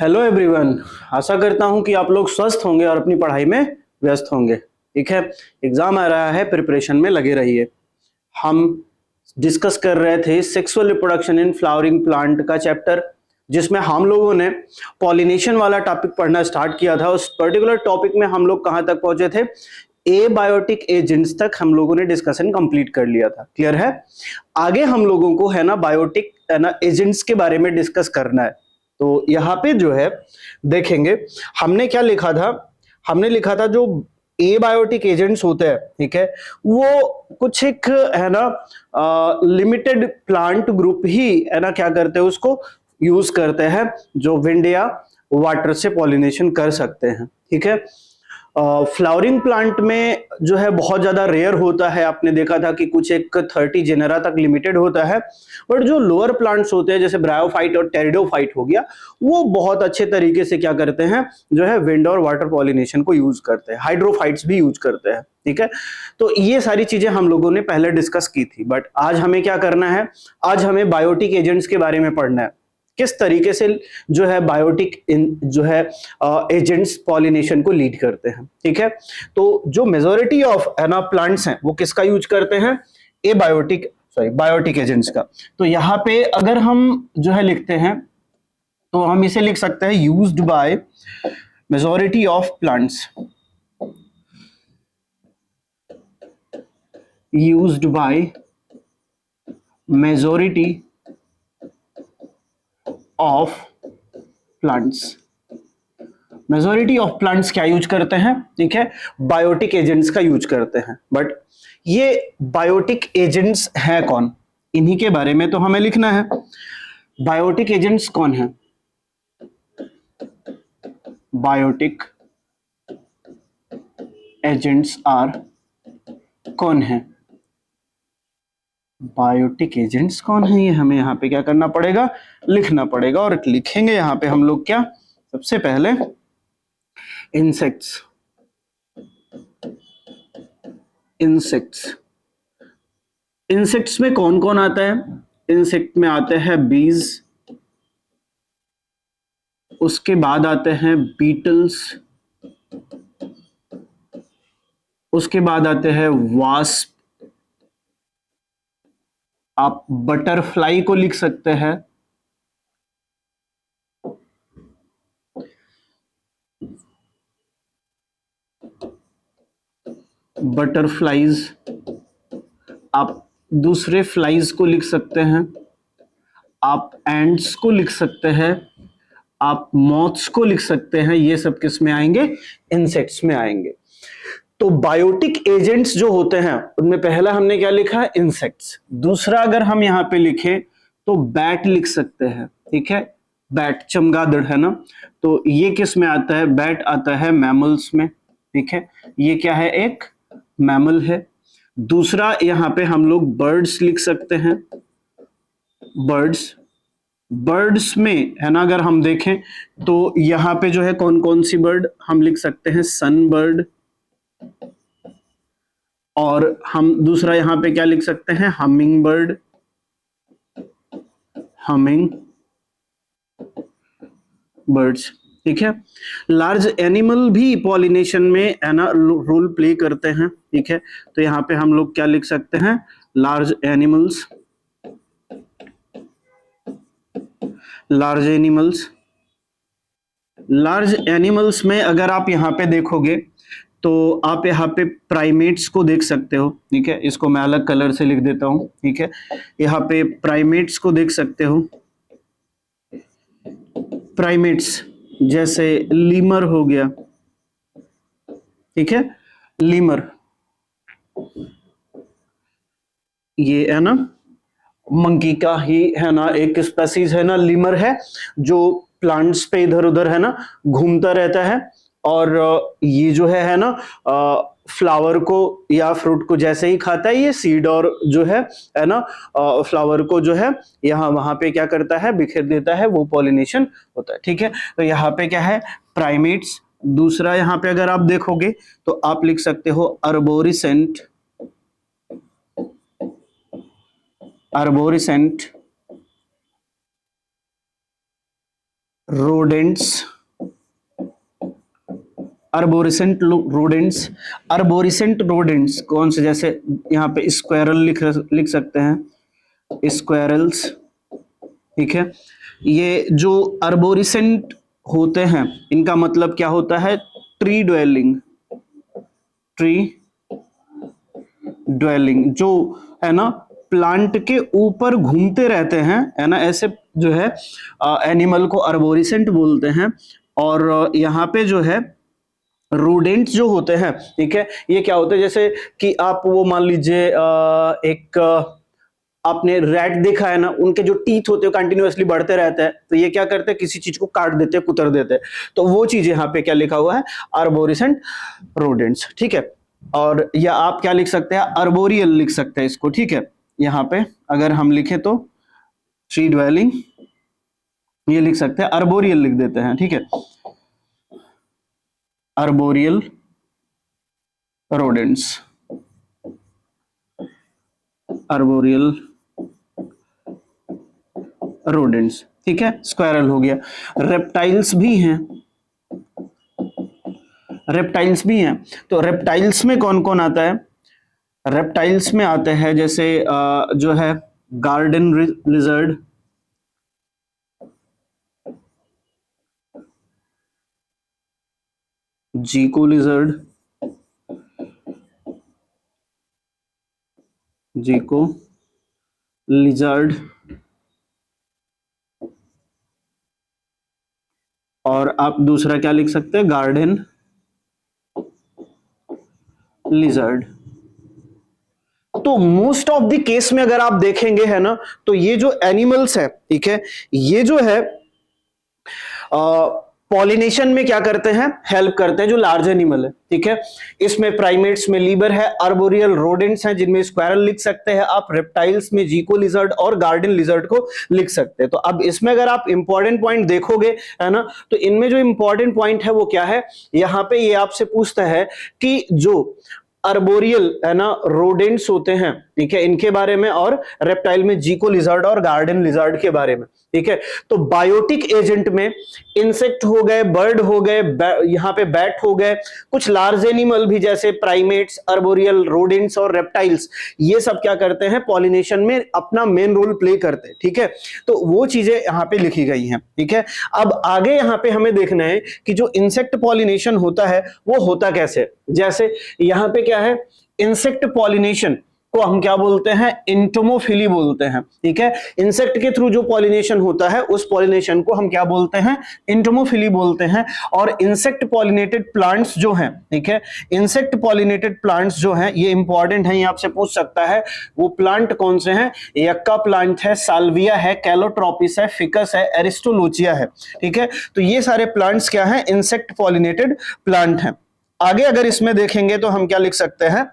Hello everyone. आशा करता हूं कि आप लोग स्वस्थ होंगे और अपनी पढ़ाई में व्यस्त होंगे। ठीक है, एग्जाम आ रहा है, प्रिपरेशन में लगे रहिए। हम डिस्कस कर रहे थे sexual reproduction in flowering plant का चैप्टर, जिसमें हम लोगों ने पॉलिनेशन वाला टॉपिक पढ़ना स्टार्ट किया था। उस पर्टिकुलर टॉपिक में हम लोग कहां तक पहुंचे थे? एबायोटिक एजेंट्स तक हम लोगों ने डिस्कशन कंप्लीट कर लिया था। क्लियर है? आगे हम लोगों को है ना बायोटिक है ना एजेंट्स के बारे में डिस्कस करना है। तो यहाँ पे जो है देखेंगे हमने क्या लिखा था। हमने लिखा था जो एबायोटिक एजेंट्स होते हैं, ठीक है, वो कुछ एक है ना लिमिटेड प्लांट ग्रुप ही है ना क्या करते हैं, उसको यूज करते हैं, जो विंड या वाटर से पॉलिनेशन कर सकते हैं। ठीक है, फ्लावरिंग प्लांट में जो है बहुत ज्यादा रेयर होता है। आपने देखा था कि कुछ एक 30 जेनेरा तक लिमिटेड होता है, बट जो लोअर प्लांट्स होते हैं जैसे ब्रायोफाइट और टेरिडोफाइट हो गया, वो बहुत अच्छे तरीके से क्या करते हैं, जो है विंड और वाटर पॉलिनेशन को यूज करते हैं। हाइड्रोफाइट्स भी यूज करते हैं। ठीक है, तो ये सारी चीजें हम लोगों ने पहले डिस्कस की थी, बट आज हमें क्या करना है, आज हमें बायोटिक एजेंट्स के बारे में पढ़ना है। किस तरीके से जो है बायोटिक जो है एजेंट्स पॉलिनेशन को लीड करते हैं। ठीक है, तो जो मेजोरिटी ऑफ है ना प्लांट्स हैं वो किसका यूज करते हैं? बायोटिक एजेंट्स का। तो यहाँ पे अगर हम जो है लिखते हैं तो हम इसे लिख सकते हैं used by majority of plants, used by majority of plants. Majority of plants क्या यूज करते हैं? ठीक है, बायोटिक एजेंट्स का यूज करते हैं। बट ये बायोटिक एजेंट्स हैं कौन, इन्हीं के बारे में तो हमें लिखना है। बायोटिक एजेंट्स कौन है? बायोटिक एजेंट्स आर कौन है? बायोटिक एजेंट्स कौन है, ये हमें यहाँ पे क्या करना पड़ेगा, लिखना पड़ेगा। और लिखेंगे यहाँ पे हम लोग क्या, सबसे पहले इंसेक्ट्स। इंसेक्ट्स, इंसेक्ट्स में कौन कौन आता है? इंसेक्ट में आते हैं बीज, उसके बाद आते हैं बीटल्स, उसके बाद आते हैं वास्प। आप बटरफ्लाई को लिख सकते हैं, बटरफ्लाइज। आप दूसरे फ्लाइज को लिख सकते हैं, आप एंड्स को लिख सकते हैं, आप मॉथ्स को लिख सकते हैं। ये सब किस में आएंगे? इंसेक्ट्स में आएंगे। तो बायोटिक एजेंट्स जो होते हैं उनमें पहला हमने क्या लिखा है? इंसेक्ट्स। दूसरा अगर हम यहां पे लिखें तो बैट लिख सकते हैं। ठीक है, बैट चमगादड़ है ना, तो ये किस में आता है? बैट आता है मैमल्स में। ठीक है, ये क्या है? एक मैमल है। दूसरा यहां पे हम लोग बर्ड्स लिख सकते हैं, बर्ड्स। बर्ड्स में है ना अगर हम देखें तो यहां पे जो है कौन कौन सी बर्ड हम लिख सकते हैं? सन बर्ड। और हम दूसरा यहां पे क्या लिख सकते हैं? Humming bird, humming birds. ठीक है, लार्ज एनिमल भी पॉलिनेशन में है ना रोल प्ले करते हैं। ठीक है, तो यहां पे हम लोग क्या लिख सकते हैं? Large animals, large animals. Large animals में अगर आप यहां पे देखोगे तो आप यहाँ पे प्राइमेट्स को देख सकते हो। ठीक है, इसको मैं अलग कलर से लिख देता हूं। ठीक है, यहाँ पे प्राइमेट्स को देख सकते हो। प्राइमेट्स जैसे लीमर हो गया। ठीक है, लीमर, ये है ना मंकी का ही है ना एक स्पेसीज है ना, लीमर है, जो प्लांट्स पे इधर उधर है ना घूमता रहता है। और ये जो है ना फ्लावर को या फ्रूट को जैसे ही खाता है, ये सीड और जो है ना फ्लावर को जो है यहाँ वहां पे क्या करता है? बिखेर देता है, वो पॉलिनेशन होता है। ठीक है, तो यहाँ पे क्या है? प्राइमेट्स। दूसरा यहाँ पे अगर आप देखोगे तो आप लिख सकते हो अर्बोरिसेंट, अर्बोरिसेंट रोडेंट्स, अर्बोरिसेंट रोडेंट्स, अर्बोरिसेंट रोडेंट्स कौन से, जैसे यहाँ पे स्क्वायरल लिख सकते हैं, स्क्वायरल्स, ठीक है। ये जो अर्बोरिसेंट होते हैं इनका मतलब क्या होता है, ट्री ड्वेलिंग, ट्री ड्वेलिंग, जो है ना प्लांट के ऊपर घूमते रहते हैं, है ना, ऐसे जो है एनिमल को अर्बोरिसेंट बोलते हैं। और यहाँ पे जो है रोडेंट्स जो होते हैं, ठीक है, ये क्या होते हैं, जैसे कि आप वो मान लीजिए एक आपने रैट देखा है ना, उनके जो टीथ होते हैं कंटिन्यूअसली बढ़ते रहते हैं, तो ये क्या करते हैं, किसी चीज को काट देते हैं, कुतर देते हैं, तो वो चीज यहाँ पे क्या लिखा हुआ है, अर्बोरिसेंट रोडेंट्स, ठीक है। और या आप क्या लिख सकते हैं, अर्बोरियल लिख सकते हैं इसको, ठीक है। यहाँ पे अगर हम लिखे तो ट्री ड्वेलिंग, ये लिख सकते हैं, अर्बोरियल लिख देते हैं, ठीक है, अर्बोरियल रोडेंट्स, अर्बोरियल रोडेंट्स, ठीक है। स्क्वायरल हो गया। रेप्टाइल्स भी हैं, रेप्टाइल्स भी हैं, तो रेप्टाइल्स में कौन कौन आता है, रेप्टाइल्स में आते हैं जैसे जो है गार्डन लिजर्ड, जीको लिजर्ड, जीको लिजर्ड, और आप दूसरा क्या लिख सकते हैं, गार्डन लिजर्ड। तो मोस्ट ऑफ द केस में अगर आप देखेंगे, है ना, तो ये जो एनिमल्स है, ठीक है, ये जो है पॉलिनेशन में क्या करते हैं, हेल्प करते हैं, जो लार्ज एनिमल है, ठीक है। इसमें प्राइमेट्स में लीबर है, अर्बोरियल रोडेंट्स हैं जिनमें स्क्वायरल लिख सकते हैं आप, रेप्टाइल्स में जीको लिजर्ड और गार्डन लिजर्ड को लिख सकते हैं। तो अब इसमें अगर आप इंपॉर्टेंट पॉइंट देखोगे, है ना, तो इनमें जो इंपॉर्टेंट पॉइंट है वो क्या है, यहां पे ये आपसे पूछता है कि जो अर्बोरियल है ना रोडेंट्स होते हैं, ठीक है, इनके बारे में, और रेप्टाइल में जीको लिजर्ड और गार्डन लिजर्ड के बारे में, ठीक है। तो बायोटिक एजेंट में इंसेक्ट हो गए, बर्ड हो गए, यहां पे बैट हो गए, कुछ लार्ज एनिमल भी जैसे प्राइमेट्स, अर्बोरियल रोडेंट्स और रेप्टाइल्स, ये सब क्या करते हैं, पॉलिनेशन में अपना मेन रोल प्ले करते हैं, ठीक है। तो वो चीजें यहां पे लिखी गई हैं, ठीक है। अब आगे यहां पे हमें देखना है कि जो इंसेक्ट पॉलिनेशन होता है वो होता कैसे, जैसे यहां पे क्या है, इंसेक्ट पॉलिनेशन को हम क्या बोलते हैं, एंटोमोफिली बोलते हैं, ठीक है। इंसेक्ट के थ्रू जो पॉलिनेशन होता है उस पॉलिनेशन को हम क्या बोलते हैं, एंटोमोफिली बोलते हैं। और इंसेक्ट पॉलिनेटेड प्लांट्स जो हैं, ठीक है, इंसेक्ट पॉलिनेटेड प्लांट्स जो हैं ये इंपॉर्टेंट है, ये आपसे पूछ सकता है, वो प्लांट कौन से हैं, यक्का प्लांट है, साल्विया है, कैलोट्रोपिस है, फिकस है, एरिस्टोलोचिया है, ठीक है। तो ये सारे प्लांट्स क्या हैं, इंसेक्ट पॉलिनेटेड प्लांट हैं। आगे अगर इसमें देखेंगे तो हम क्या लिख सकते हैं,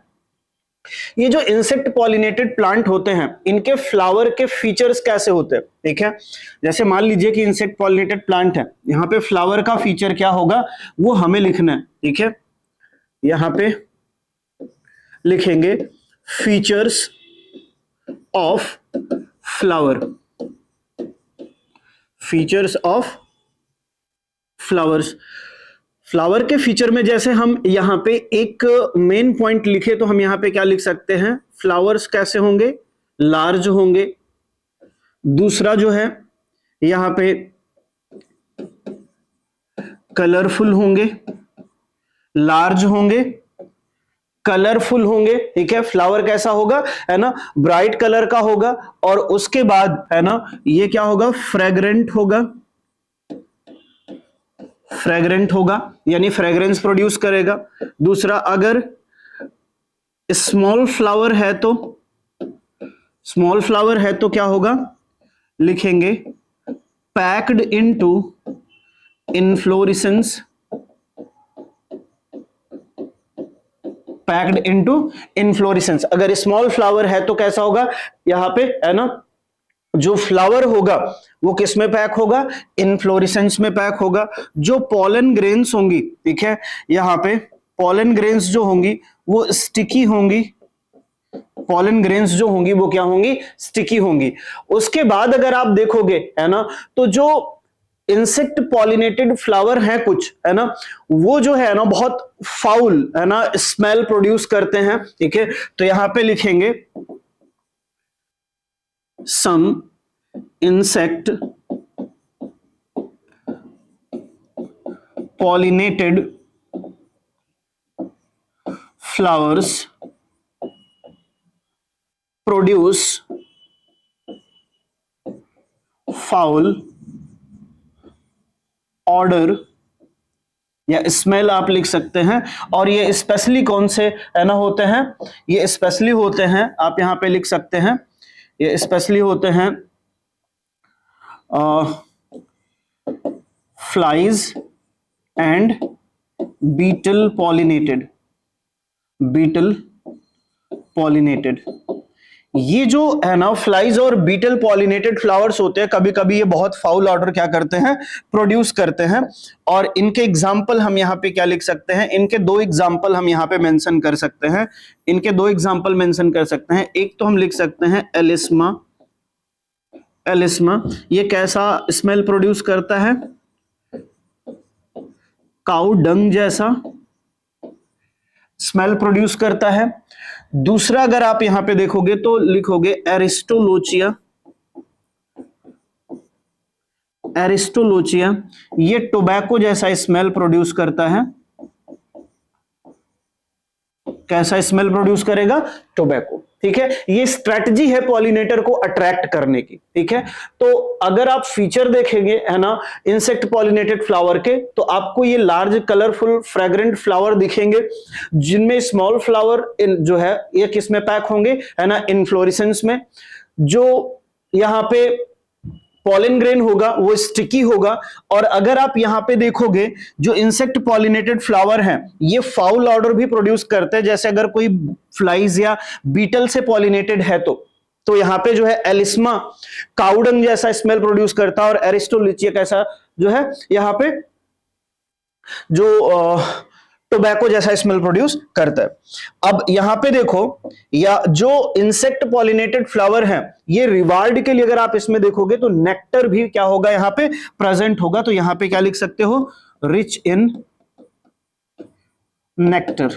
ये जो इंसेक्ट पॉलिनेटेड प्लांट होते हैं इनके फ्लावर के फीचर्स कैसे होते हैं, ठीक है। जैसे मान लीजिए कि इंसेक्ट पॉलिनेटेड प्लांट है, यहां पे फ्लावर का फीचर क्या होगा वो हमें लिखना है, ठीक है। यहां पे लिखेंगे features of flower, features of flowers. Flower के फीचर में जैसे हम यहां पे एक मेन पॉइंट लिखे तो हम यहां पे क्या लिख सकते हैं, फ्लावर्स कैसे होंगे, लार्ज होंगे। दूसरा जो है यहां पे कलरफुल होंगे, लार्ज होंगे, कलरफुल होंगे, ठीक है। फ्लावर कैसा होगा, है ना, ब्राइट कलर का होगा। और उसके बाद है ना ये क्या होगा, फ्रेग्रेंट होगा, फ्रेग्रेंट होगा यानी फ्रेग्रेंस प्रोड्यूस करेगा। दूसरा अगर स्मॉल फ्लावर है तो, स्मॉल फ्लावर है तो क्या होगा, लिखेंगे packed into inflorescence, packed into inflorescence. अगर स्मॉल फ्लावर है तो कैसा होगा, यहां पे है ना जो फ्लावर होगा वो किस में पैक होगा, इनफ्लोरेसेंस में पैक होगा। जो पॉलन ग्रेन्स होंगी, ठीक है, यहां पे पॉलन ग्रेन्स जो होंगी वो स्टिकी होंगी, पॉलन ग्रेन्स जो होंगी वो क्या होंगी, स्टिकी होंगी। उसके बाद अगर आप देखोगे, है ना, तो जो इंसेक्ट पॉलिनेटेड फ्लावर है कुछ, है ना, वो जो है ना बहुत फाउल, है ना, स्मेल प्रोड्यूस करते हैं, ठीक है। तो यहां पे लिखेंगे some insect pollinated flowers produce foul odour या स्मेल आप लिख सकते हैं। और ये स्पेशली कौन से, है ना, होते हैं, ये स्पेशली होते हैं, आप यहां पे लिख सकते हैं, ये स्पेशली होते हैं फ्लाइज एंड बीटल पॉलिनेटेड। ये जो है ना फ्लाइज और बीटल पॉलिनेटेड फ्लावर्स होते हैं, कभी कभी ये बहुत फाउल ऑर्डर क्या करते हैं, प्रोड्यूस करते हैं। और इनके एग्जाम्पल हम यहाँ पे क्या लिख सकते हैं, इनके दो एग्जाम्पल हम यहाँ पे मेंशन कर सकते हैं, इनके दो एग्जाम्पल मेंशन कर सकते हैं। एक तो हम लिख सकते हैं एलिस्मा। ये कैसा स्मेल प्रोड्यूस करता है, काऊ डंग जैसा स्मेल प्रोड्यूस करता है। दूसरा अगर आप यहां पे देखोगे तो लिखोगे एरिस्टोलोचिया, ये टोबैको जैसा स्मेल प्रोड्यूस करता है। कैसा स्मेल प्रोड्यूस करेगा, टोबैको, ठीक है। ये स्ट्रेटजी है पॉलिनेटर को अट्रैक्ट करने की, ठीक है। तो अगर आप फीचर देखेंगे, है ना, इंसेक्ट पॉलिनेटेड फ्लावर के, तो आपको ये लार्ज कलरफुल फ्रेग्रेंट फ्लावर दिखेंगे, जिनमें स्मॉल फ्लावर जो है ये किस में पैक होंगे, है ना, इनफ्लोरेसेंस में। जो यहां पे पॉलन ग्रेन होगा वो स्टिकी होगा। और अगर आप यहां पे देखोगे जो इंसेक्ट पॉलिनेटेड फ्लावर हैं, ये फाउल ऑर्डर भी प्रोड्यूस करते हैं। जैसे अगर कोई फ्लाइज या बीटल से पॉलिनेटेड है तो यहां पे जो है एलिस्मा काउडंग जैसा स्मेल प्रोड्यूस करता है, और एरिस्टोलिचिया कैसा जो है यहां पे जो टोबैको जैसा स्मेल प्रोड्यूस करता है। अब यहां पे देखो, या जो इंसेक्ट पॉलिनेटेड फ्लावर है, ये रिवार्ड के लिए अगर आप इसमें देखोगे तो नेक्टर भी क्या होगा, यहां पे प्रेजेंट होगा। तो यहां पे क्या लिख सकते हो, रिच इन नेक्टर।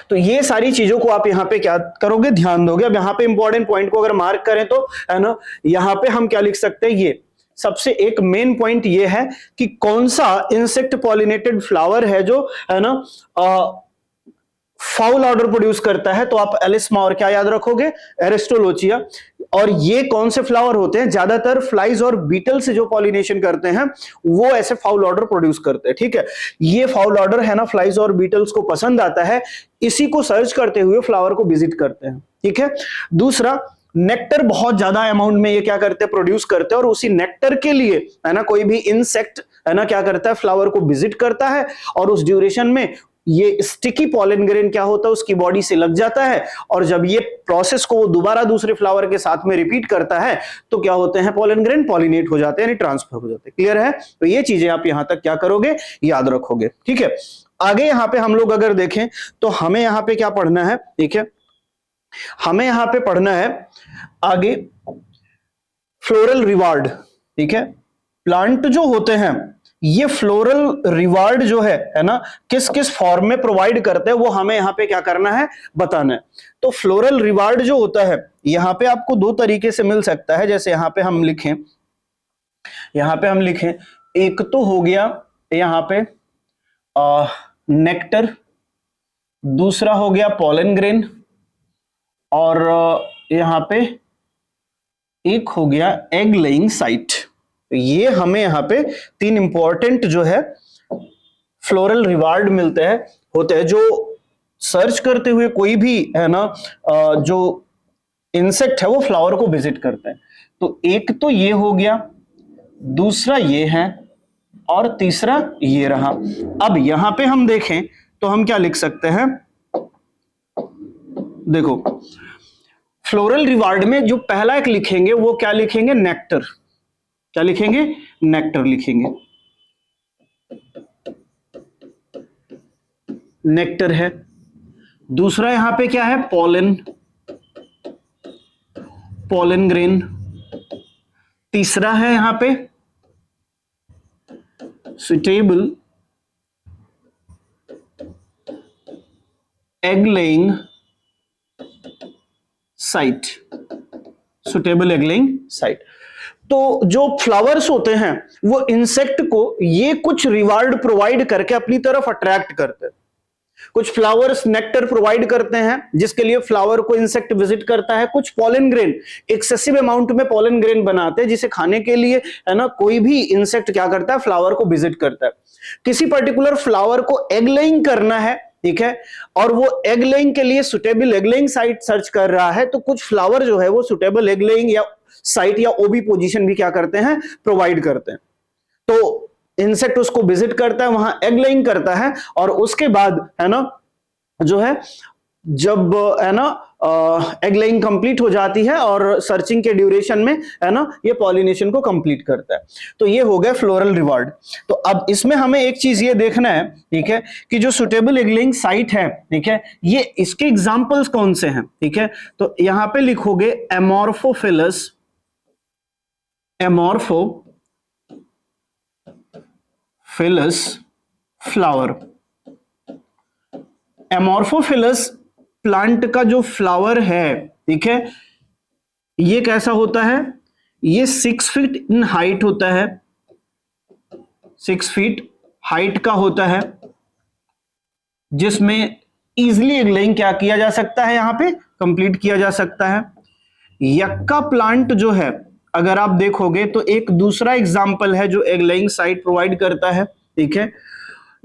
तो ये सारी चीजों को आप यहां पे क्या करोगे, ध्यान दोगे। अब यहां पे इंपॉर्टेंट पॉइंट को अगर मार्क करें तो, है ना, यहां पे हम क्या लिख सकते हैं, ये सबसे एक मेन पॉइंट ये है कि कौन सा इंसेक्ट पॉलिनेटेड फ्लावर है जो, है ना, फाउल ऑर्डर प्रोड्यूस करता है। तो आप एलिस्मा और क्या याद रखोगे, एरिस्टोलोचिया। और ये कौन से फ्लावर होते हैं, ज्यादातर फ्लाइज और बीटल से जो पॉलिनेशन करते हैं वो ऐसे फाउल ऑर्डर प्रोड्यूस करते हैं, ठीक है। ये फाउल ऑर्डर है ना फ्लाइज और बीटल्स को पसंद आता है, इसी को सर्च करते हुए फ्लावर को विजिट करते हैं, ठीक है। दूसरा, नेक्टर बहुत ज्यादा अमाउंट में ये क्या करते हैं, प्रोड्यूस करते हैं। और उसी नेक्टर के लिए, है ना, कोई भी इंसेक्ट, है ना, क्या करता है, फ्लावर को विजिट करता है, और उस ड्यूरेशन में ये स्टिकी पॉलन ग्रेन क्या होता है, उसकी बॉडी से लग जाता है। और जब ये प्रोसेस को वो दोबारा दूसरे फ्लावर के साथ में रिपीट करता है तो क्या होते हैं, पॉलन ग्रेन पॉलिनेट हो जाते हैं, यानी ट्रांसफर हो जाते हैं। क्लियर है। तो ये चीजें आप यहां तक क्या करोगे, याद रखोगे, ठीक है। आगे यहां पे हम लोग अगर देखें तो हमें यहां पे क्या पढ़ना है, ठीक है, हमें यहां पे पढ़ना है आगे फ्लोरल रिवार्ड, ठीक है। प्लांट जो होते हैं ये फ्लोरल रिवार्ड जो है ना, किस किस फॉर्म में प्रोवाइड करते हैं वो हमें यहां पे क्या करना है, बताना है। तो फ्लोरल रिवार्ड जो होता है यहां पे आपको दो तरीके से मिल सकता है। जैसे यहां पे हम लिखें, एक तो हो गया यहां पे नेक्टर, दूसरा हो गया पॉलन ग्रेन, और यहां पे एक हो गया एग लेइंग साइट। ये हमें यहां पे तीन इंपॉर्टेंट जो है फ्लोरल रिवार्ड होते हैं जो सर्च करते हुए कोई भी, है ना, जो इंसेक्ट है वो फ्लावर को विजिट करते हैं। तो एक तो ये हो गया, दूसरा ये है, और तीसरा ये रहा। अब यहां पे हम देखें तो हम क्या लिख सकते हैं, देखो फ्लोरल रिवार्ड में जो पहला एक लिखेंगे वो क्या लिखेंगे, नेक्टर। क्या लिखेंगे, नेक्टर लिखेंगे, नेक्टर है। दूसरा यहां पे क्या है, पॉलन ग्रेन। तीसरा है यहां पे suitable egg laying site, suitable egg laying site. तो जो फ्लावर्स होते हैं वो इंसेक्ट को ये कुछ रिवार्ड प्रोवाइड करके अपनी तरफ अट्रैक्ट करते हैं। कुछ फ्लावर्स नेक्टर प्रोवाइड करते हैं जिसके लिए फ्लावर को इंसेक्ट विजिट करता है। कुछ पॉलन ग्रेन, एक्सेसिव अमाउंट में पॉलन ग्रेन बनाते हैं जिसे खाने के लिए, है ना, कोई भी इंसेक्ट क्या करता है, फ्लावर को विजिट करता है। किसी पर्टिकुलर फ्लावर को एग लेइंग करना है, ठीक है, और वो एग लेइंग के लिए suitable egg laying site search कर रहा है, तो कुछ फ्लावर जो है वो सुटेबल एग लेइंग या साइट या ओबी पोजीशन भी क्या करते हैं, प्रोवाइड करते हैं। तो इंसेक्ट उसको विजिट करता है, वहां एग लेइंग करता है, और उसके बाद, है ना, जो है जब, है ना, एग लेइंग कंप्लीट हो जाती है और सर्चिंग के ड्यूरेशन में, है ना, ये पॉलिनेशन को कंप्लीट करता है। तो ये हो गया फ्लोरल रिवार्ड। तो अब इसमें हमें एक चीज ये देखना है, ठीक है, कि जो सुटेबल एग लेइंग साइट है, ठीक है, ये इसके एग्जांपल्स कौन से हैं, ठीक है। तो यहां पे लिखोगे एमोर्फोफिलस, एमोर्फोफिलस फ्लावर। एमोर्फोफिलस प्लांट का जो फ्लावर है, ठीक है, ये कैसा होता है, ये 6 फीट इन हाइट होता है, 6 फीट हाइट का होता है, जिसमें इजिली एग लेइंग क्या किया जा सकता है, यहां पे कंप्लीट किया जा सकता है। यक्का प्लांट जो है, अगर आप देखोगे तो एक दूसरा एग्जाम्पल है जो एग लेइंग साइट प्रोवाइड करता है, ठीक है।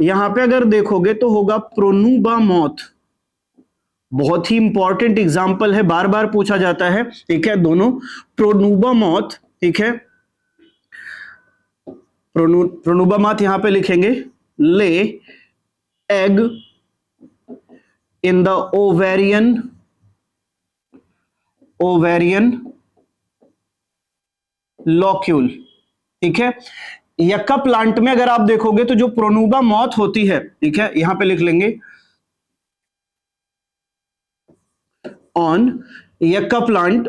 यहां पे अगर देखोगे तो होगा प्रोनूबा मॉथ, बहुत ही इंपॉर्टेंट एग्जाम्पल है, बार बार पूछा जाता है, ठीक है, दोनों। प्रोनूबा मॉथ, ठीक है, प्रोनूबा मॉथ यहां पे लिखेंगे ले egg in the ovarian locule, ठीक है। यक्का प्लांट में अगर आप देखोगे तो जो प्रोनूबा मॉथ होती है, ठीक है, यहां पे लिख लेंगे on yucca plant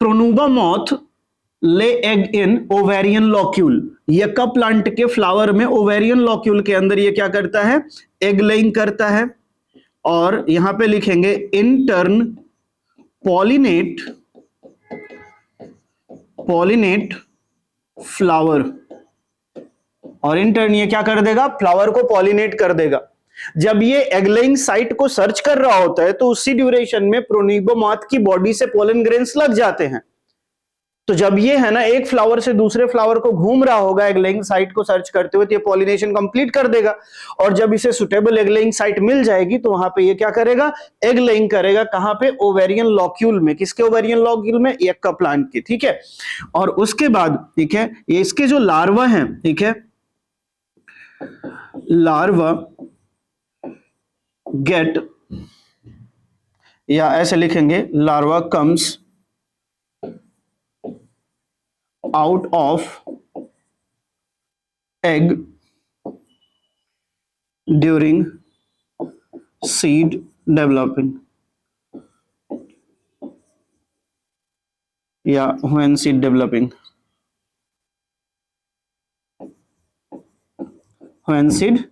pronuba moth lay egg in ovarian locule. Yucca plant के फ्लावर में ओवेरियन लॉक्यूल के अंदर ये क्या करता है, एग लेइंग करता है। और यहां पे लिखेंगे इन टर्न पॉलिनेट फ्लावर, और इन टर्न ये क्या कर देगा, फ्लावर को पॉलिनेट कर देगा। जब ये एग लेइंग साइट को सर्च कर रहा होता है तो उसी ड्यूरेशन में प्रोनूबा मॉथ की बॉडी से पोलन ग्रेन्स लग जाते हैं। तो जब ये, है ना, एक फ्लावर से दूसरे फ्लावर को घूम रहा होगा एग लेइंग साइट को सर्च करते हुए, तो ये पॉलिनेशन कंप्लीट कर देगा। और जब इसे सुटेबल एग लेइंग साइट मिल जाएगी तो वहां पे ये क्या करेगा, एग लेइंग करेगा। कहां पे, ओवेरियन लॉक्यूल में। किसके ओवेरियन लॉक्यूल में, यक्का प्लांट के, ठीक है। और उसके बाद, ठीक है, ये इसके जो लार्वा हैं, ठीक है, लार्वा गेट, या ऐसे लिखेंगे larva comes out of egg during seed developing, या when seed developing, when seed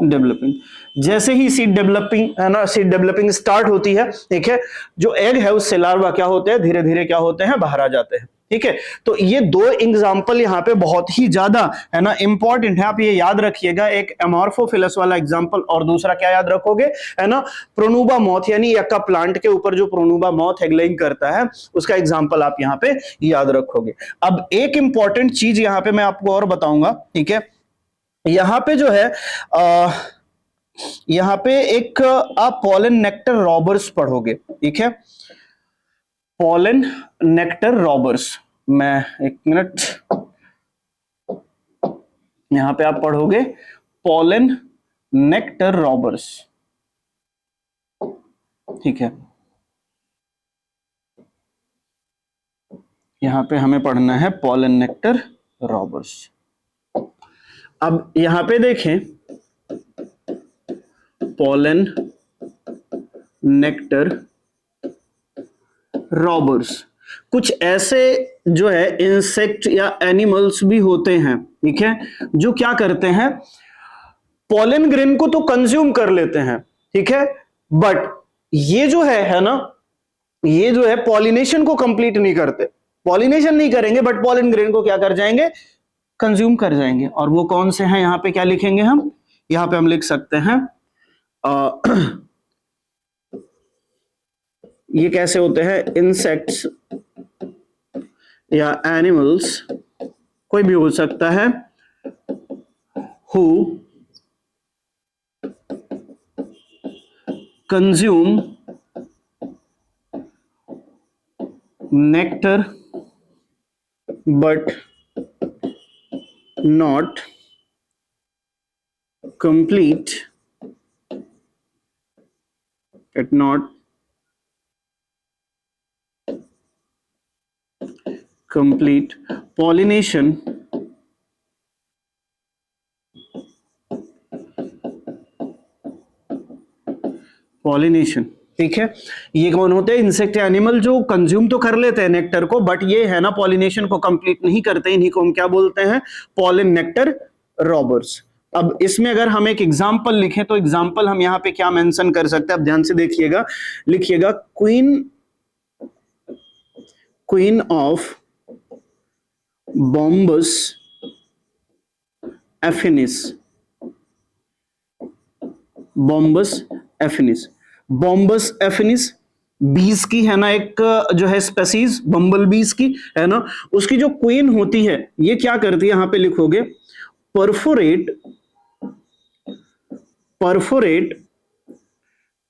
developing. जैसे ही सीड डेवलपिंग, है ना, सीड डेवलपिंग स्टार्ट होती है, ठीक है, जो एग है उससे लार्वा क्या होते हैं, धीरे धीरे क्या होते हैं, बाहर आ जाते हैं, ठीक है। तो ये दो एग्जांपल यहाँ पे बहुत ही ज्यादा, है ना, इंपॉर्टेंट है, आप ये याद रखिएगा। एक एमोर्फोफिलस वाला एग्जांपल, और दूसरा क्या याद रखोगे, है ना, प्रोनूबा मॉथ, यानी यक्का प्लांट के ऊपर जो प्रोनूबा मॉथ एग लेइंग करता है उसका एग्जांपल आप यहाँ पे याद रखोगे। अब एक इंपॉर्टेंट चीज यहाँ पे मैं आपको और बताऊंगा, ठीक है। यहां पे जो है, यहां पे एक आप पॉलन नेक्टर रॉबर्स पढ़ोगे, ठीक है, पॉलन नेक्टर रॉबर्स। मैं एक मिनट, यहां पे आप पढ़ोगे पॉलन नेक्टर रॉबर्स, ठीक है। यहां पे हमें पढ़ना है पॉलन नेक्टर रॉबर्स। अब यहां पे देखें, पॉलन नेक्टर रॉबर्स, कुछ ऐसे जो है इंसेक्ट या एनिमल्स भी होते हैं, ठीक है, जो क्या करते हैं, पॉलन ग्रेन को तो कंज्यूम कर लेते हैं, ठीक है, बट ये जो है ना, ये जो है पॉलिनेशन को कंप्लीट नहीं करते, पॉलिनेशन नहीं करेंगे बट पॉलन ग्रेन को क्या कर जाएंगे, कंज्यूम कर जाएंगे। और वो कौन से हैं, यहां पे क्या लिखेंगे हम, यहां पे हम लिख सकते हैं ये कैसे होते हैं, इंसेक्ट्स या एनिमल्स, कोई भी हो सकता है, who consume nectar but not complete pollination ठीक है। ये कौन होते हैं, इंसेक्ट एनिमल जो कंज्यूम तो कर लेते हैं नेक्टर को, बट ये है ना पॉलिनेशन को कंप्लीट नहीं करते, इन्हीं को हम क्या बोलते हैं, पॉलिन नेक्टर रॉबर्स। अब इसमें अगर हम एक एग्जांपल लिखें तो एग्जांपल हम यहां पे क्या मेंशन कर सकते हैं, अब ध्यान से देखिएगा, लिखिएगा क्वीन ऑफ बॉम्बस एफिनिस, बॉम्बस एफिनिस बीज की है ना, एक जो है स्पेसीज बम्बल बीज की है ना, उसकी जो क्वीन होती है ये क्या करती है, यहां पे लिखोगे perforate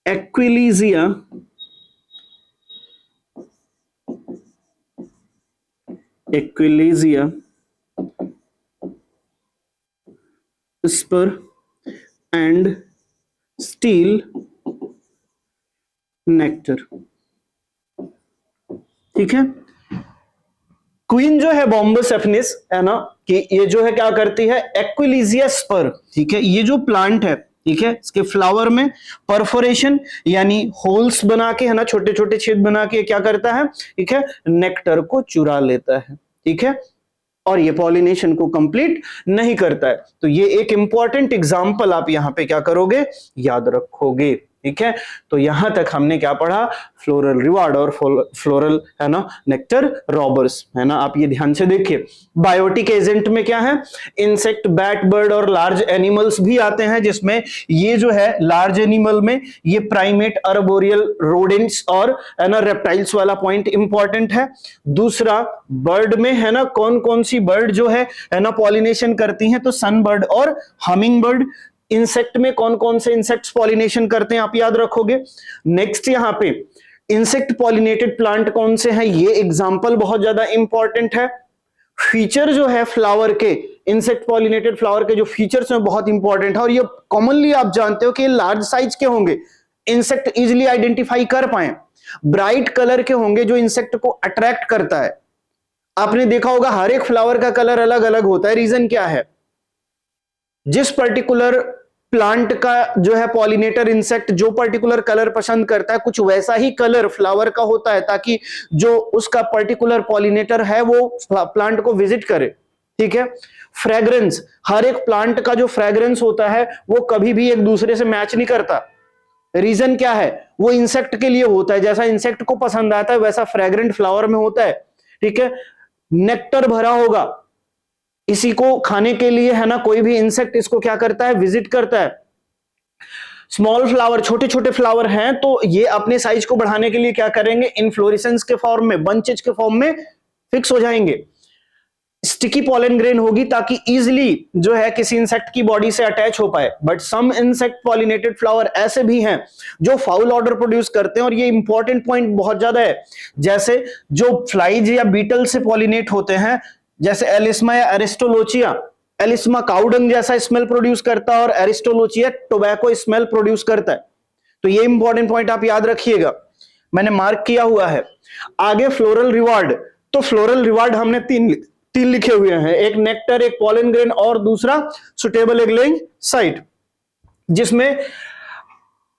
aquilegia spur and steal nectar, ठीक है। क्वीन जो है बॉम्बस एफिनिस है ना, कि ये जो है क्या करती है, एक्विलिजिया स्पर, ठीक है, ये जो प्लांट है, ठीक है, इसके फ्लावर में परफोरेशन यानी होल्स बना के है ना, छोटे छोटे छेद बना के क्या करता है, ठीक है, नेक्टर को चुरा लेता है, ठीक है, और ये पॉलिनेशन को कंप्लीट नहीं करता है। तो ये एक इंपॉर्टेंट एग्जांपल आप यहां पे क्या करोगे, याद रखोगे, ठीक है। तो यहां तक हमने क्या पढ़ा, फ्लोरल रिवार्ड और फ्लोरल है ना नेक्टर रॉबर्स, है ना। आप ये ध्यान से देखिए, बायोटिक एजेंट में क्या है, इंसेक्ट, बैट, बर्ड और लार्ज एनिमल्स भी आते हैं, जिसमें ये जो है लार्ज एनिमल में ये प्राइमेट, अर्बोरियल, रोडेंट्स और है ना रेप्टाइल्स वाला पॉइंट इंपॉर्टेंट है। दूसरा, बर्ड में है ना, कौन कौन सी बर्ड जो है ना पॉलिनेशन करती हैं, तो सन बर्ड और हमिंग बर्ड। इंसेक्ट में कौन कौन से इंसेक्ट्स पॉलिनेशन करते हैं, आप याद रखोगे। नेक्स्ट यहां पे इंसेक्ट पॉलिनेटेड प्लांट कौन से हैं, ये एग्जांपल बहुत ज्यादा इंपॉर्टेंट है। फीचर जो है फ्लावर के, इंसेक्ट पॉलिनेटेड फ्लावर के जो फीचर्स हैं बहुत इंपॉर्टेंट है, और ये कॉमनली आप जानते हो कि ये लार्ज साइज के होंगे, इंसेक्ट इजिली आइडेंटिफाई कर पाए, ब्राइट कलर के होंगे जो इंसेक्ट को अट्रैक्ट करता है। आपने देखा होगा हर एक फ्लावर का कलर अलग अलग होता है, रीजन क्या है, जिस पर्टिकुलर प्लांट का जो है पॉलिनेटर इंसेक्ट जो पर्टिकुलर कलर पसंद करता है, कुछ वैसा ही कलर फ्लावर का होता है, ताकि जो उसका पर्टिकुलर पॉलिनेटर है वो प्लांट को विजिट करे, ठीक है। फ्रेग्रेंस, हर एक प्लांट का जो फ्रेग्रेंस होता है वो कभी भी एक दूसरे से मैच नहीं करता, रीजन क्या है, वो इंसेक्ट के लिए होता है, जैसा इंसेक्ट को पसंद आता है वैसा फ्रेग्रेंट फ्लावर में होता है, ठीक है। नेक्टर भरा होगा, इसी को खाने के लिए है ना कोई भी इंसेक्ट इसको क्या करता है, विजिट करता है। स्मॉल फ्लावर, छोटे छोटे फ्लावर हैं, तो ये अपने साइज को बढ़ाने के लिए क्या करेंगे, इन्फ्लोरेसेंस के फॉर्म में, बंचेज के फॉर्म में फिक्स हो जाएंगे। स्टिकी पॉलन ग्रेन होगी ताकि इजिली जो है किसी इंसेक्ट की बॉडी से अटैच हो पाए। But some insect pollinated flower ऐसे भी हैं जो फाउल ऑर्डर प्रोड्यूस करते हैं, और ये इंपॉर्टेंट पॉइंट बहुत ज्यादा है, जैसे जो फ्लाइज या बीटल से पॉलिनेट होते हैं, जैसे एलिस्मा या एरिस्टोलोचिया, एलिस्मा काउडंग जैसा स्मेल प्रोड्यूस करता है और एरिस्टोलोचिया टोबैको स्मेल प्रोड्यूस करता है। तो ये इंपॉर्टेंट पॉइंट आप याद रखिएगा, मैंने मार्क किया हुआ है। आगे फ्लोरल रिवार्ड, तो फ्लोरल रिवार्ड हमने तीन लिखे हुए हैं, एक नेक्टर, एक पॉलन ग्रेन और दूसरा सुटेबल एग लेइंग साइट, जिसमें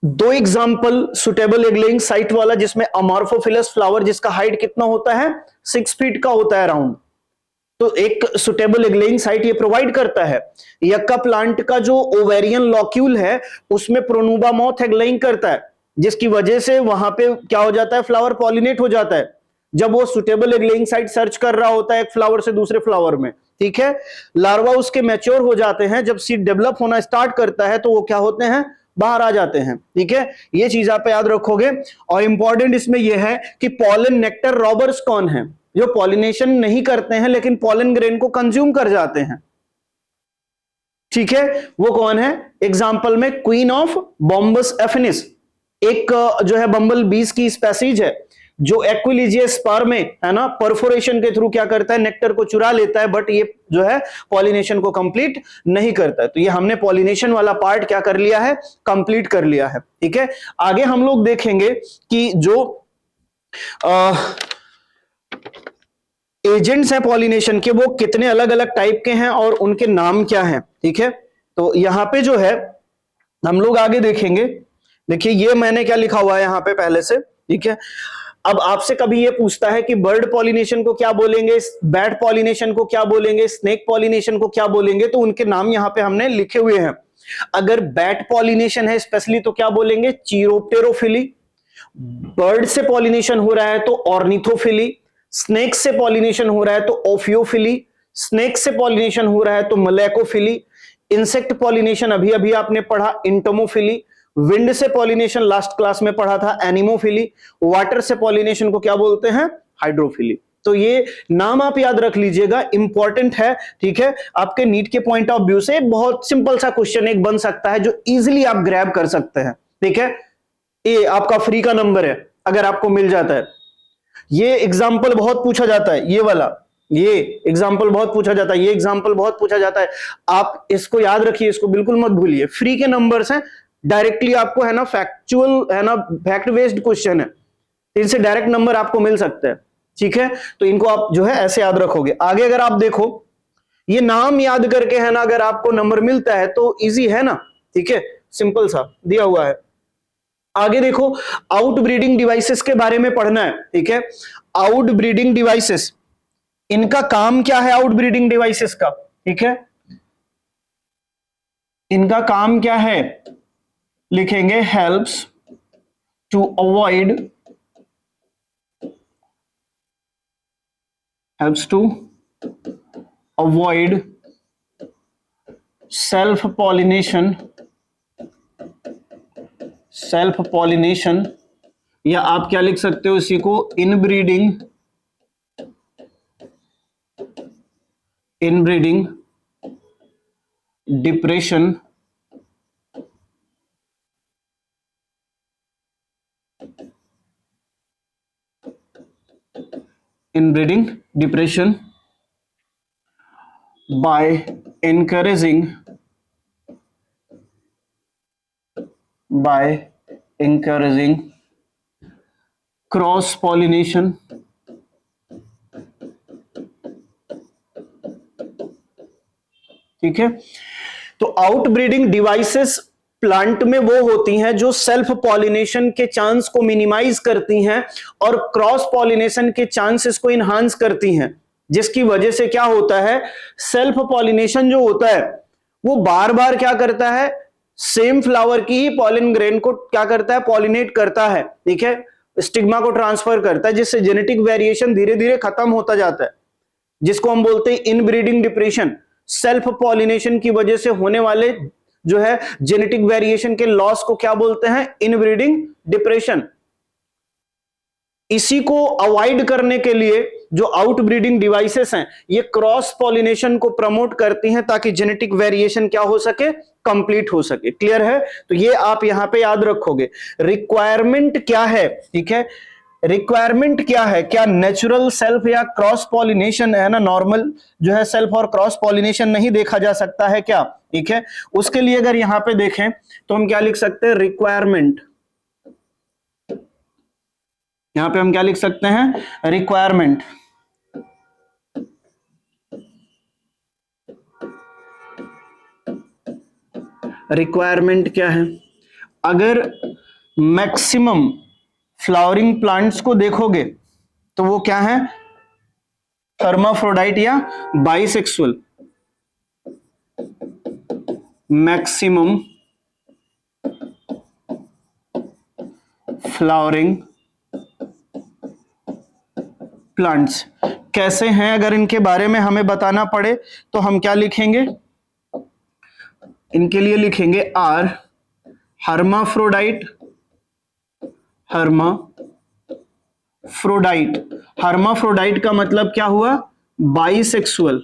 दो example suitable egg laying site वाला जिसमें अमॉर्फोफिलस फ्लावर जिसका हाइट कितना होता है 6 फीट का होता है अराउंड, तो एक सुटेबल एग लेइंग साइट ये प्रोवाइड करता है। यक्का प्लांट का जो ओवेरियन लॉक्यूल है उसमें प्रोनूबा मॉथ एग लेइंग करता है, जिसकी वजह से वहां पे क्या हो जाता है, फ्लावर पॉलिनेट हो जाता है जब वो suitable egg laying site search कर रहा होता है एक फ्लावर से दूसरे फ्लावर में। ठीक है, लार्वा उसके मैच्योर हो जाते हैं, जब सीड डेवलप होना स्टार्ट करता है तो वो क्या होते हैं, बाहर आ जाते हैं। ठीक है, ये चीज आप याद रखोगे। और इंपॉर्टेंट इसमें यह है कि पॉलन नेक्टर रॉबर्स कौन है, जो पॉलिनेशन नहीं करते हैं लेकिन पॉलन ग्रेन को कंज्यूम कर जाते हैं। ठीक है, वो कौन है, एग्जाम्पल में क्वीन ऑफ बॉम्बस एफिनिस, एक जो है बम्बल बीज की स्पेसीज है जो एक्विलिजियस स्पर्म में है ना परफोरेशन के थ्रू क्या करता है, नेक्टर को चुरा लेता है, बट ये जो है पॉलिनेशन को कंप्लीट नहीं करता है। तो ये हमने पॉलिनेशन वाला पार्ट क्या कर लिया है, कंप्लीट कर लिया है। ठीक है, आगे हम लोग देखेंगे कि जो एजेंट्स हैं पॉलिनेशन के वो कितने अलग अलग टाइप के हैं और उनके नाम क्या हैं। ठीक है, तो यहां पे जो है हम लोग आगे देखेंगे। देखिए ये मैंने क्या लिखा हुआ है यहां पे पहले से। ठीक है, अब आपसे कभी ये पूछता है कि बर्ड पॉलिनेशन को क्या बोलेंगे, बैट पॉलिनेशन को क्या बोलेंगे, स्नेक पॉलिनेशन को क्या बोलेंगे, तो उनके नाम यहां पे हमने लिखे हुए हैं। अगर बैट पॉलिनेशन है स्पेशली तो क्या बोलेंगे, चीरोप्टेरोफिली। बर्ड से पॉलिनेशन हो रहा है तो ऑर्निथोफिली। स्नेक से पॉलिनेशन हो रहा है तो ओफियोफिली। स्नेक से पॉलिनेशन हो रहा है तो मलेकोफिली। इंसेक्ट पॉलिनेशन अभी अभी आपने पढ़ा इंटोमोफिली। विंड से पॉलिनेशन लास्ट क्लास में पढ़ा था एनिमोफिली। वाटर से पॉलिनेशन को क्या बोलते हैं, हाइड्रोफिली। तो ये नाम आप याद रख लीजिएगा, इंपॉर्टेंट है। ठीक है, आपके नीट के पॉइंट ऑफ व्यू से बहुत सिंपल सा क्वेश्चन एक बन सकता है जो इजीली आप ग्रैब कर सकते हैं। ठीक है, ये आपका फ्री का नंबर है अगर आपको मिल जाता है। ये एग्जाम्पल बहुत पूछा जाता है, ये वाला, ये एग्जाम्पल बहुत पूछा जाता है, ये एग्जाम्पल बहुत पूछा जाता है। आप इसको याद रखिए, इसको बिल्कुल मत भूलिए। फ्री के नंबर्स हैं, डायरेक्टली आपको है ना फैक्चुअल है ना फैक्ट बेस्ड क्वेश्चन है, इनसे डायरेक्ट नंबर आपको मिल सकता है। ठीक है, तो इनको आप जो है ऐसे याद रखोगे। आगे अगर आप देखो ये नाम याद करके है ना अगर आपको नंबर मिलता है तो इजी है ना। ठीक है, सिंपल सा दिया हुआ है। आगे देखो, आउट ब्रीडिंग डिवाइसेस के बारे में पढ़ना है। ठीक है, आउट ब्रीडिंग डिवाइसेस, इनका काम क्या है, आउट ब्रीडिंग डिवाइसेस का। ठीक है, इनका काम क्या है, लिखेंगे helps to avoid, helps to avoid self pollination, self pollination, या आप क्या लिख सकते हो इसी को, inbreeding, inbreeding depression, inbreeding depression by encouraging, by encouraging cross pollination, ठीक है। तो आउट ब्रीडिंग डिवाइसेस प्लांट में वो होती हैं जो सेल्फ पॉलिनेशन के चांस को मिनिमाइज करती हैं और क्रॉस पॉलिनेशन के चांसेस को इनहांस करती हैं, जिसकी वजह से क्या होता है, सेल्फ पॉलिनेशन जो होता है वो बार बार क्या करता है, सेम फ्लावर की ही पॉलिन ग्रेन को क्या करता है, पॉलिनेट करता है। ठीक है, स्टिग्मा को ट्रांसफर करता है, जिससे जेनेटिक वेरिएशन धीरे धीरे खत्म होता जाता है, जिसको हम बोलते हैं इनब्रीडिंग डिप्रेशन। सेल्फ पॉलिनेशन की वजह से होने वाले जो है जेनेटिक वेरिएशन के लॉस को क्या बोलते हैं, इनब्रीडिंग डिप्रेशन। इसी को अवॉइड करने के लिए जो आउट ब्रीडिंग डिवाइसेस हैं ये क्रॉस पॉलिनेशन को प्रमोट करती हैं ताकि जेनेटिक वेरिएशन क्या हो सके, कंप्लीट हो सके। क्लियर है, तो ये आप यहां पे याद रखोगे। रिक्वायरमेंट क्या है, ठीक है, रिक्वायरमेंट क्या है, क्या नेचुरल सेल्फ या क्रॉस पॉलिनेशन है ना, नॉर्मल जो है सेल्फ और क्रॉस पॉलिनेशन नहीं देखा जा सकता है क्या। ठीक है, उसके लिए अगर यहां पे देखें तो हम क्या लिख सकते हैं, रिक्वायरमेंट, यहां पे हम क्या लिख सकते हैं, रिक्वायरमेंट। रिक्वायरमेंट क्या है, अगर मैक्सिमम फ्लावरिंग प्लांट्स को देखोगे तो वो क्या है, हर्माफ्रोडाइट या बाइसेक्सुअल। मैक्सिमम फ्लावरिंग प्लांट्स कैसे हैं, अगर इनके बारे में हमें बताना पड़े तो हम क्या लिखेंगे, इनके लिए लिखेंगे आर हर्माफ्रोडाइट। हर्माफ्रोडाइट का मतलब क्या हुआ, बाइसेक्सुअल।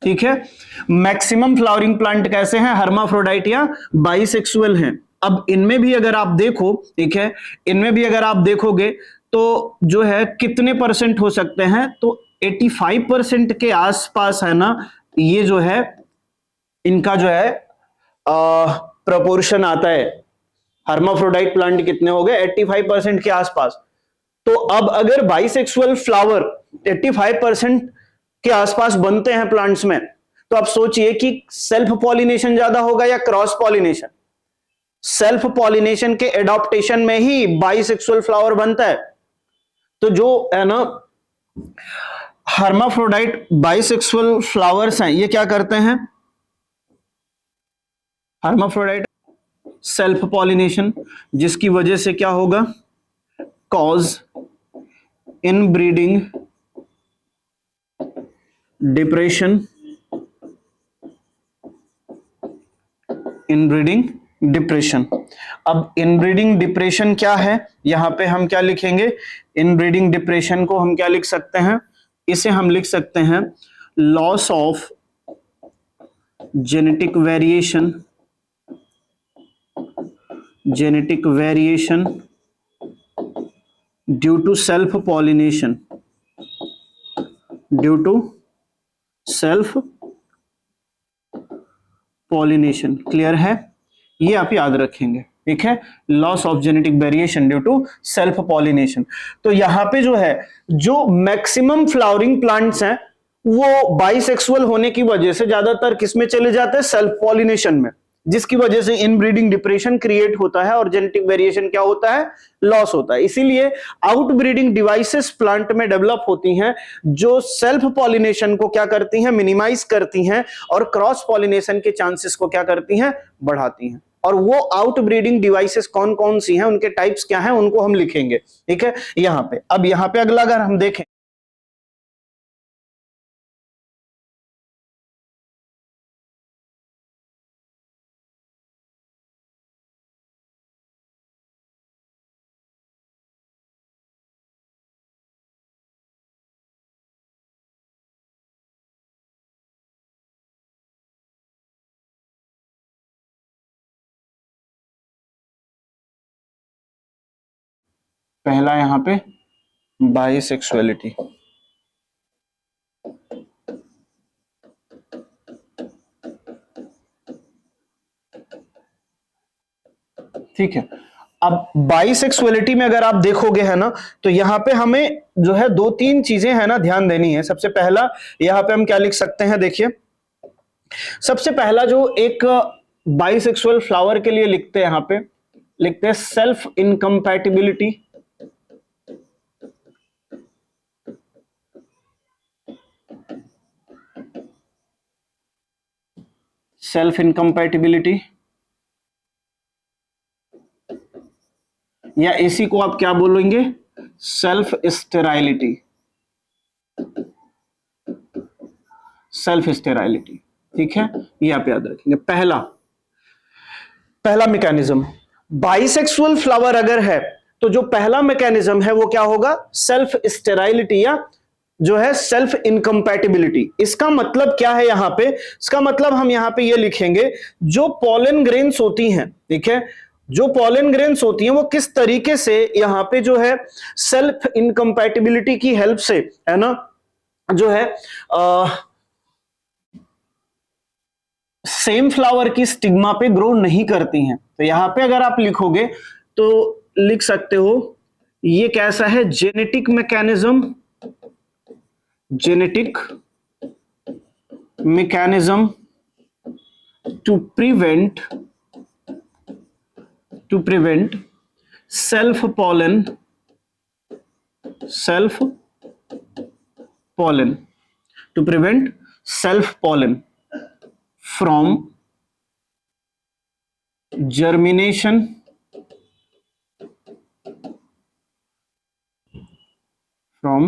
ठीक है, मैक्सिमम फ्लावरिंग प्लांट कैसे हैं, हर्माफ्रोडाइट या बाइसेक्सुअल हैं। अब इनमें भी अगर आप देखो, ठीक है, इनमें भी अगर आप देखोगे तो जो है कितने परसेंट हो सकते हैं, तो 85% के आसपास है ना, ये जो है इनका जो है प्रपोर्शन आता है। हर्माफ्रोडाइट प्लांट कितने हो गए, 85% के आसपास। तो अब अगर बाइसेक्सुअल फ्लावर 85% के आसपास बनते हैं प्लांट्स में, तो आप सोचिए कि सेल्फ पॉलिनेशन ज्यादा होगा या क्रॉस पॉलिनेशन। सेल्फ पॉलिनेशन के एडॉप्टेशन में ही बाइसेक्सुअल फ्लावर बनता है। तो जो है ना हर्माफ्रोडाइट बाइसेक्सुअल फ्लावर्स हैं, ये क्या करते हैं, हर्माफ्रोडाइट सेल्फ पॉलिनेशन, जिसकी वजह से क्या होगा, कॉज इन ब्रीडिंग डिप्रेशन, इनब्रीडिंग डिप्रेशन। अब इनब्रीडिंग डिप्रेशन क्या है, यहां पे हम क्या लिखेंगे, इनब्रीडिंग डिप्रेशन को हम क्या लिख सकते हैं, इसे हम लिख सकते हैं loss of genetic variation, genetic variation due to self pollination, due to self pollination. Clear है, ये आप याद रखेंगे। ठीक है, loss of genetic variation due to self pollination. तो यहां पे जो है, जो मैक्सिमम फ्लावरिंग प्लांट्स हैं वो बाइसेक्सुअल होने की वजह से ज्यादातर किसमें चले जाते हैं, सेल्फ पॉलिनेशन में, जिसकी वजह से इनब्रीडिंग डिप्रेशन क्रिएट होता है और जेनेटिक वेरिएशन क्या होता है, लॉस होता है। इसीलिए आउटब्रीडिंग डिवाइसेस प्लांट में डेवलप होती हैं जो सेल्फ पॉलिनेशन को क्या करती हैं, मिनिमाइज करती हैं, और क्रॉस पॉलिनेशन के चांसेस को क्या करती हैं, बढ़ाती हैं। और वो आउटब्रीडिंग डिवाइसेस कौन कौन सी हैं, उनके टाइप्स क्या हैं, उनको हम लिखेंगे। ठीक है, यहां पे अब यहां पे अगला अगर हम देखें, पहला यहां पे बाइसेक्सुअलिटी। ठीक है, अब बाइसेक्सुअलिटी में अगर आप देखोगे है ना, तो यहां पे हमें जो है दो तीन चीजें है ना ध्यान देनी है। सबसे पहला यहां पे हम क्या लिख सकते हैं, देखिए सबसे पहला जो एक बाइसेक्सुअल फ्लावर के लिए लिखते हैं, यहां पे लिखते हैं सेल्फ इनकम्पैटिबिलिटी। सेल्फ इनकम्पैटिबिलिटी, या इसी को आप क्या बोलेंगे, सेल्फ स्टेराइलिटी। सेल्फ स्टेराइलिटी, ठीक है, ये आप याद रखेंगे। पहला मैकेनिज्म, बाइसेक्सुअल फ्लावर अगर है तो जो पहला मैकेनिज्म है वो क्या होगा, सेल्फ स्टेराइलिटी या जो है सेल्फ इनकम्पैटिबिलिटी। इसका मतलब क्या है यहां पे, इसका मतलब हम यहां पे ये लिखेंगे, जो पॉलन ग्रेन्स होती हैं, ठीक है, जो पॉलन ग्रेन्स होती हैं वो किस तरीके से यहां पे जो है सेल्फ इनकम्पैटिबिलिटी की हेल्प से है ना, जो है सेम फ्लावर की स्टिग्मा पे ग्रो नहीं करती हैं। तो यहां पे अगर आप लिखोगे तो लिख सकते हो ये कैसा है, genetic mechanism, genetic mechanism to prevent to prevent self pollen to prevent self pollen from germination from,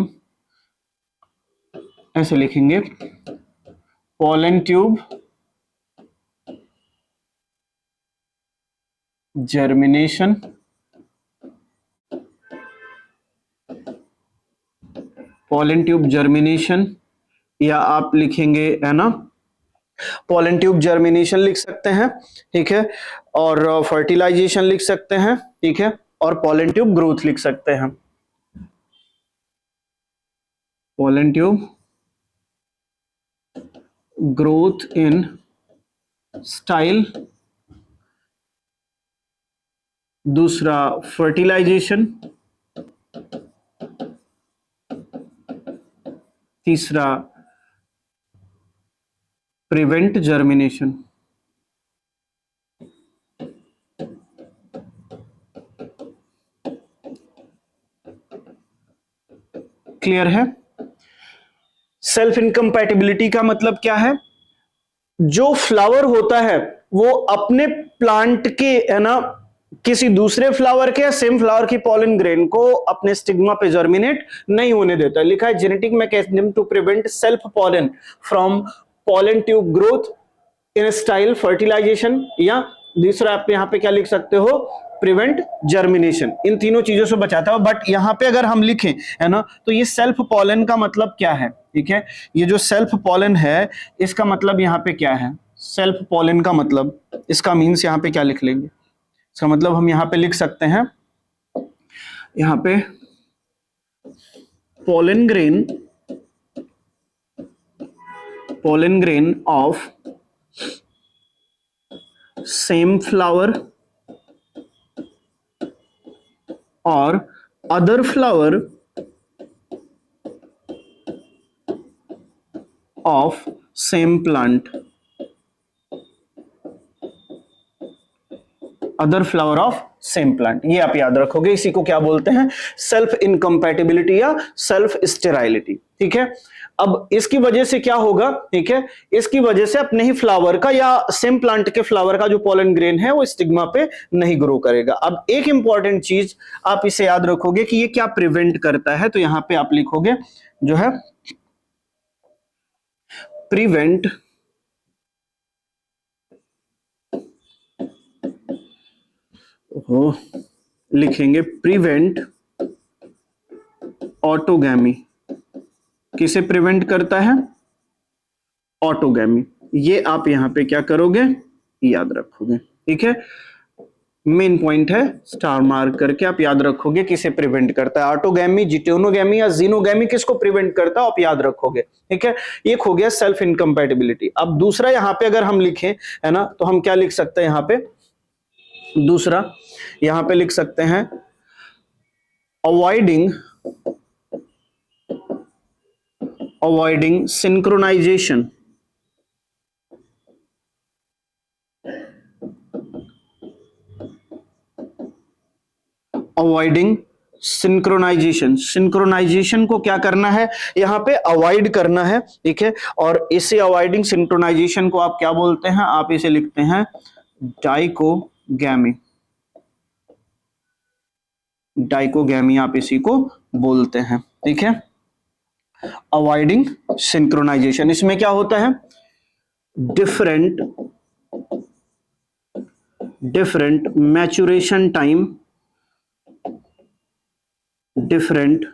ऐसे लिखेंगे, pollen tube germination pollen tube germination, या आप लिखेंगे है ना पॉलन ट्यूब जर्मिनेशन लिख सकते हैं, ठीक है, और फर्टिलाइजेशन लिख सकते हैं, ठीक है, और पॉलन ट्यूब ग्रोथ लिख सकते हैं। Pollen tube growth in style, दूसरा फर्टिलाइजेशन, तीसरा प्रिवेंट जर्मिनेशन। क्लियर है? सेल्फ इनकम्पैटिबिलिटी का मतलब क्या है? जो फ्लावर होता है वो अपने प्लांट के है ना किसी दूसरे फ्लावर के या सेम फ्लावर की पॉलन ग्रेन को अपने स्टिग्मा पे जर्मिनेट नहीं होने देता। लिखा है genetic mechanism to prevent self pollen from pollen tube growth in style fertilisation, या दूसरा आप यहां पे क्या लिख सकते हो, प्रिवेंट जर्मिनेशन। इन तीनों चीजों से बचाता है। बट यहां पे अगर हम लिखें है ना तो ये सेल्फ पॉलन का मतलब क्या है, ठीक है, ये जो सेल्फ पॉलन है इसका मतलब यहां पे क्या है, सेल्फ पॉलन का मतलब इसका मीन्स यहां पे क्या लिख लेंगे, इसका मतलब हम यहां पे लिख सकते हैं, यहां पे pollen grain of same flower or other flower of same plant, other flower of same plant. ये आप याद रखोगे, इसी को क्या बोलते हैं, सेल्फ इनकम्पैटिबिलिटी या सेल्फ स्टेराइलिटी, ठीक है। अब इसकी वजह से क्या होगा, ठीक है, इसकी वजह से अपने ही फ्लावर का या सेम प्लांट के फ्लावर का जो पॉलन ग्रेन है वो स्टिग्मा पे नहीं ग्रो करेगा। अब एक इंपॉर्टेंट चीज आप इसे याद रखोगे कि ये क्या प्रिवेंट करता है, तो यहां पे आप लिखोगे जो है प्रिवेंट लिखेंगे प्रिवेंट ऑटोगैमी। किसे प्रिवेंट करता है, ऑटोगैमी। ये आप यहां पे क्या करोगे, याद रखोगे, ठीक है, मेन पॉइंट है, स्टार मार्क करके आप याद रखोगे किसे प्रिवेंट करता है, ऑटोगैमी, जिटेनोगैमी या जीनोगैमी किसको प्रिवेंट करता है आप याद रखोगे, ठीक है। एक हो गया सेल्फ इनकम्पैटिबिलिटी। अब दूसरा यहां पे अगर हम लिखें है ना तो हम क्या लिख सकते हैं, यहां पे दूसरा यहां पे लिख सकते हैं avoiding synchronisation, avoiding synchronisation. Synchronisation को क्या करना है, यहां पे अवॉइड करना है, ठीक है, और इसे अवॉइडिंग सिंक्रोनाइजेशन को आप क्या बोलते हैं, आप इसे लिखते हैं डाइकोगैमी। डाइकोगैमी आप इसी को बोलते हैं, ठीक है, अवॉइडिंग सिंक्रोनाइजेशन। इसमें क्या होता है, different maturation time, different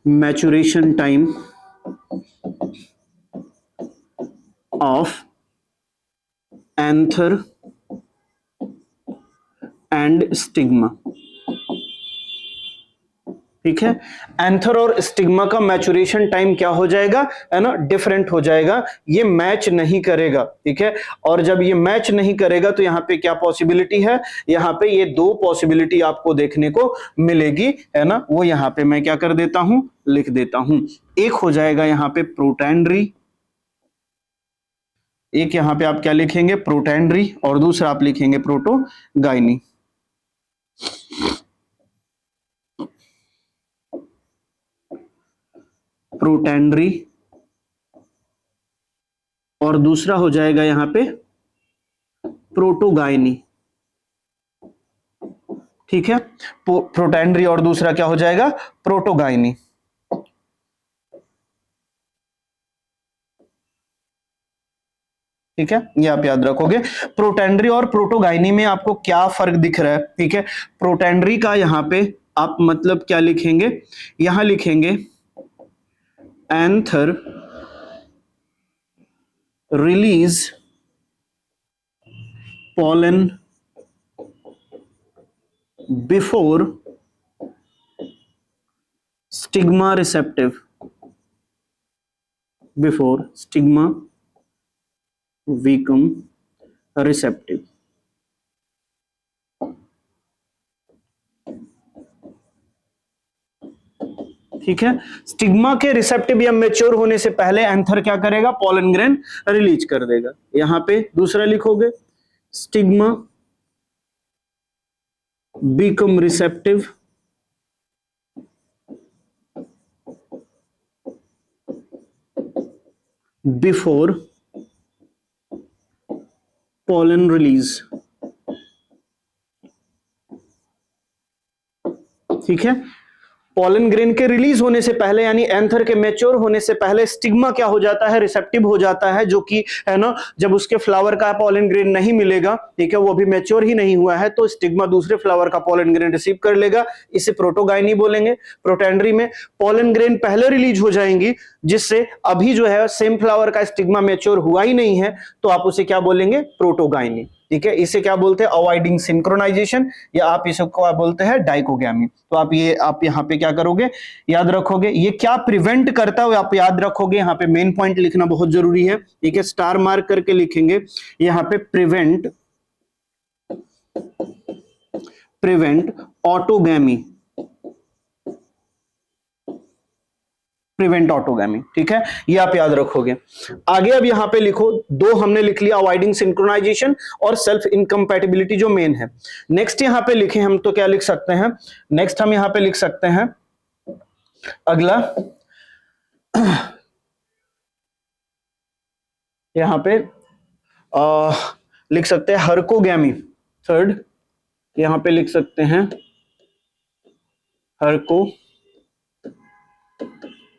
maturation time of anther and stigma, ठीक है। एंथर और स्टिग्मा का मैच्योरेशन टाइम क्या हो जाएगा, है ना, डिफरेंट हो जाएगा, ये मैच नहीं करेगा, ठीक है। और जब ये मैच नहीं करेगा तो यहाँ पे क्या पॉसिबिलिटी है, यहाँ पे ये दो पॉसिबिलिटी आपको देखने को मिलेगी, है ना, वो यहाँ पे मैं क्या कर देता हूं, लिख देता हूं। एक हो जाएगा यहाँ पे प्रोटैंडरी, एक यहां पे आप क्या लिखेंगे, प्रोटैंडरी, और दूसरा आप लिखेंगे प्रोटोगाइनी। प्रोटैंडरी और दूसरा हो जाएगा यहां पे प्रोटोगाइनी। ठीक है, प्रोटैंडरी और दूसरा क्या हो जाएगा, प्रोटोगाइनी। ठीक है, ये आप याद रखोगे। प्रोटैंडरी और प्रोटोगाइनी में आपको क्या फर्क दिख रहा है? ठीक है, प्रोटैंडरी का यहां पे आप मतलब क्या लिखेंगे, यहां लिखेंगे anther release pollen before stigma receptive, before stigma become receptive। ठीक है, स्टिग्मा के रिसेप्टिव या मेच्योर होने से पहले एंथर क्या करेगा, पॉलन ग्रेन रिलीज कर देगा। यहां पे दूसरा लिखोगे, stigma become receptive before pollen release। ठीक है, पॉलन ग्रेन के रिलीज होने से पहले यानी एंथर के मैच्योर होने से पहले स्टिग्मा क्या हो जाता है, रिसेप्टिव हो जाता है, जो कि है ना, जब उसके फ्लावर का पॉलन ग्रेन नहीं मिलेगा, ठीक है, वो अभी मैच्योर ही नहीं हुआ है, तो स्टिग्मा दूसरे फ्लावर का पॉलन ग्रेन रिसीव कर लेगा, इसे प्रोटोगाइनी बोलेंगे। प्रोटैंडरी में पॉलन ग्रेन पहले रिलीज हो जाएंगी, जिससे अभी जो है सेम फ्लावर का स्टिग्मा मैच्योर हुआ ही नहीं है, तो आप उसे क्या बोलेंगे, प्रोटोगाइनी। ठीक है, इसे क्या बोलते हैं, अवॉइडिंग सिंक्रोनाइजेशन, या आप इसे क्या बोलते हैं, डाइकोगैमी। तो आप यहाँ पे क्या करोगे, याद रखोगे, ये क्या प्रिवेंट करता है आप याद रखोगे। यहाँ पे मेन पॉइंट लिखना बहुत जरूरी है। ठीक है, स्टार मार्क करके लिखेंगे यहाँ पे, प्रिवेंट ऑटोगैमी, प्रिवेंट ऑटोगैमी। ठीक है, ये आप याद रखोगे। आगे अब यहां पे लिखो, दो हमने लिख लिया, अवॉइडिंग सिंक्रोनाइजेशन और सेल्फ इनकम्पैटिबिलिटी जो मेन है। नेक्स्ट यहां पे लिखे हम, तो क्या लिख सकते हैं, नेक्स्ट हम यहां पे लिख सकते हैं, अगला यहां पे लिख सकते हैं हर्कोगैमी। थर्ड यहां पे लिख सकते हैं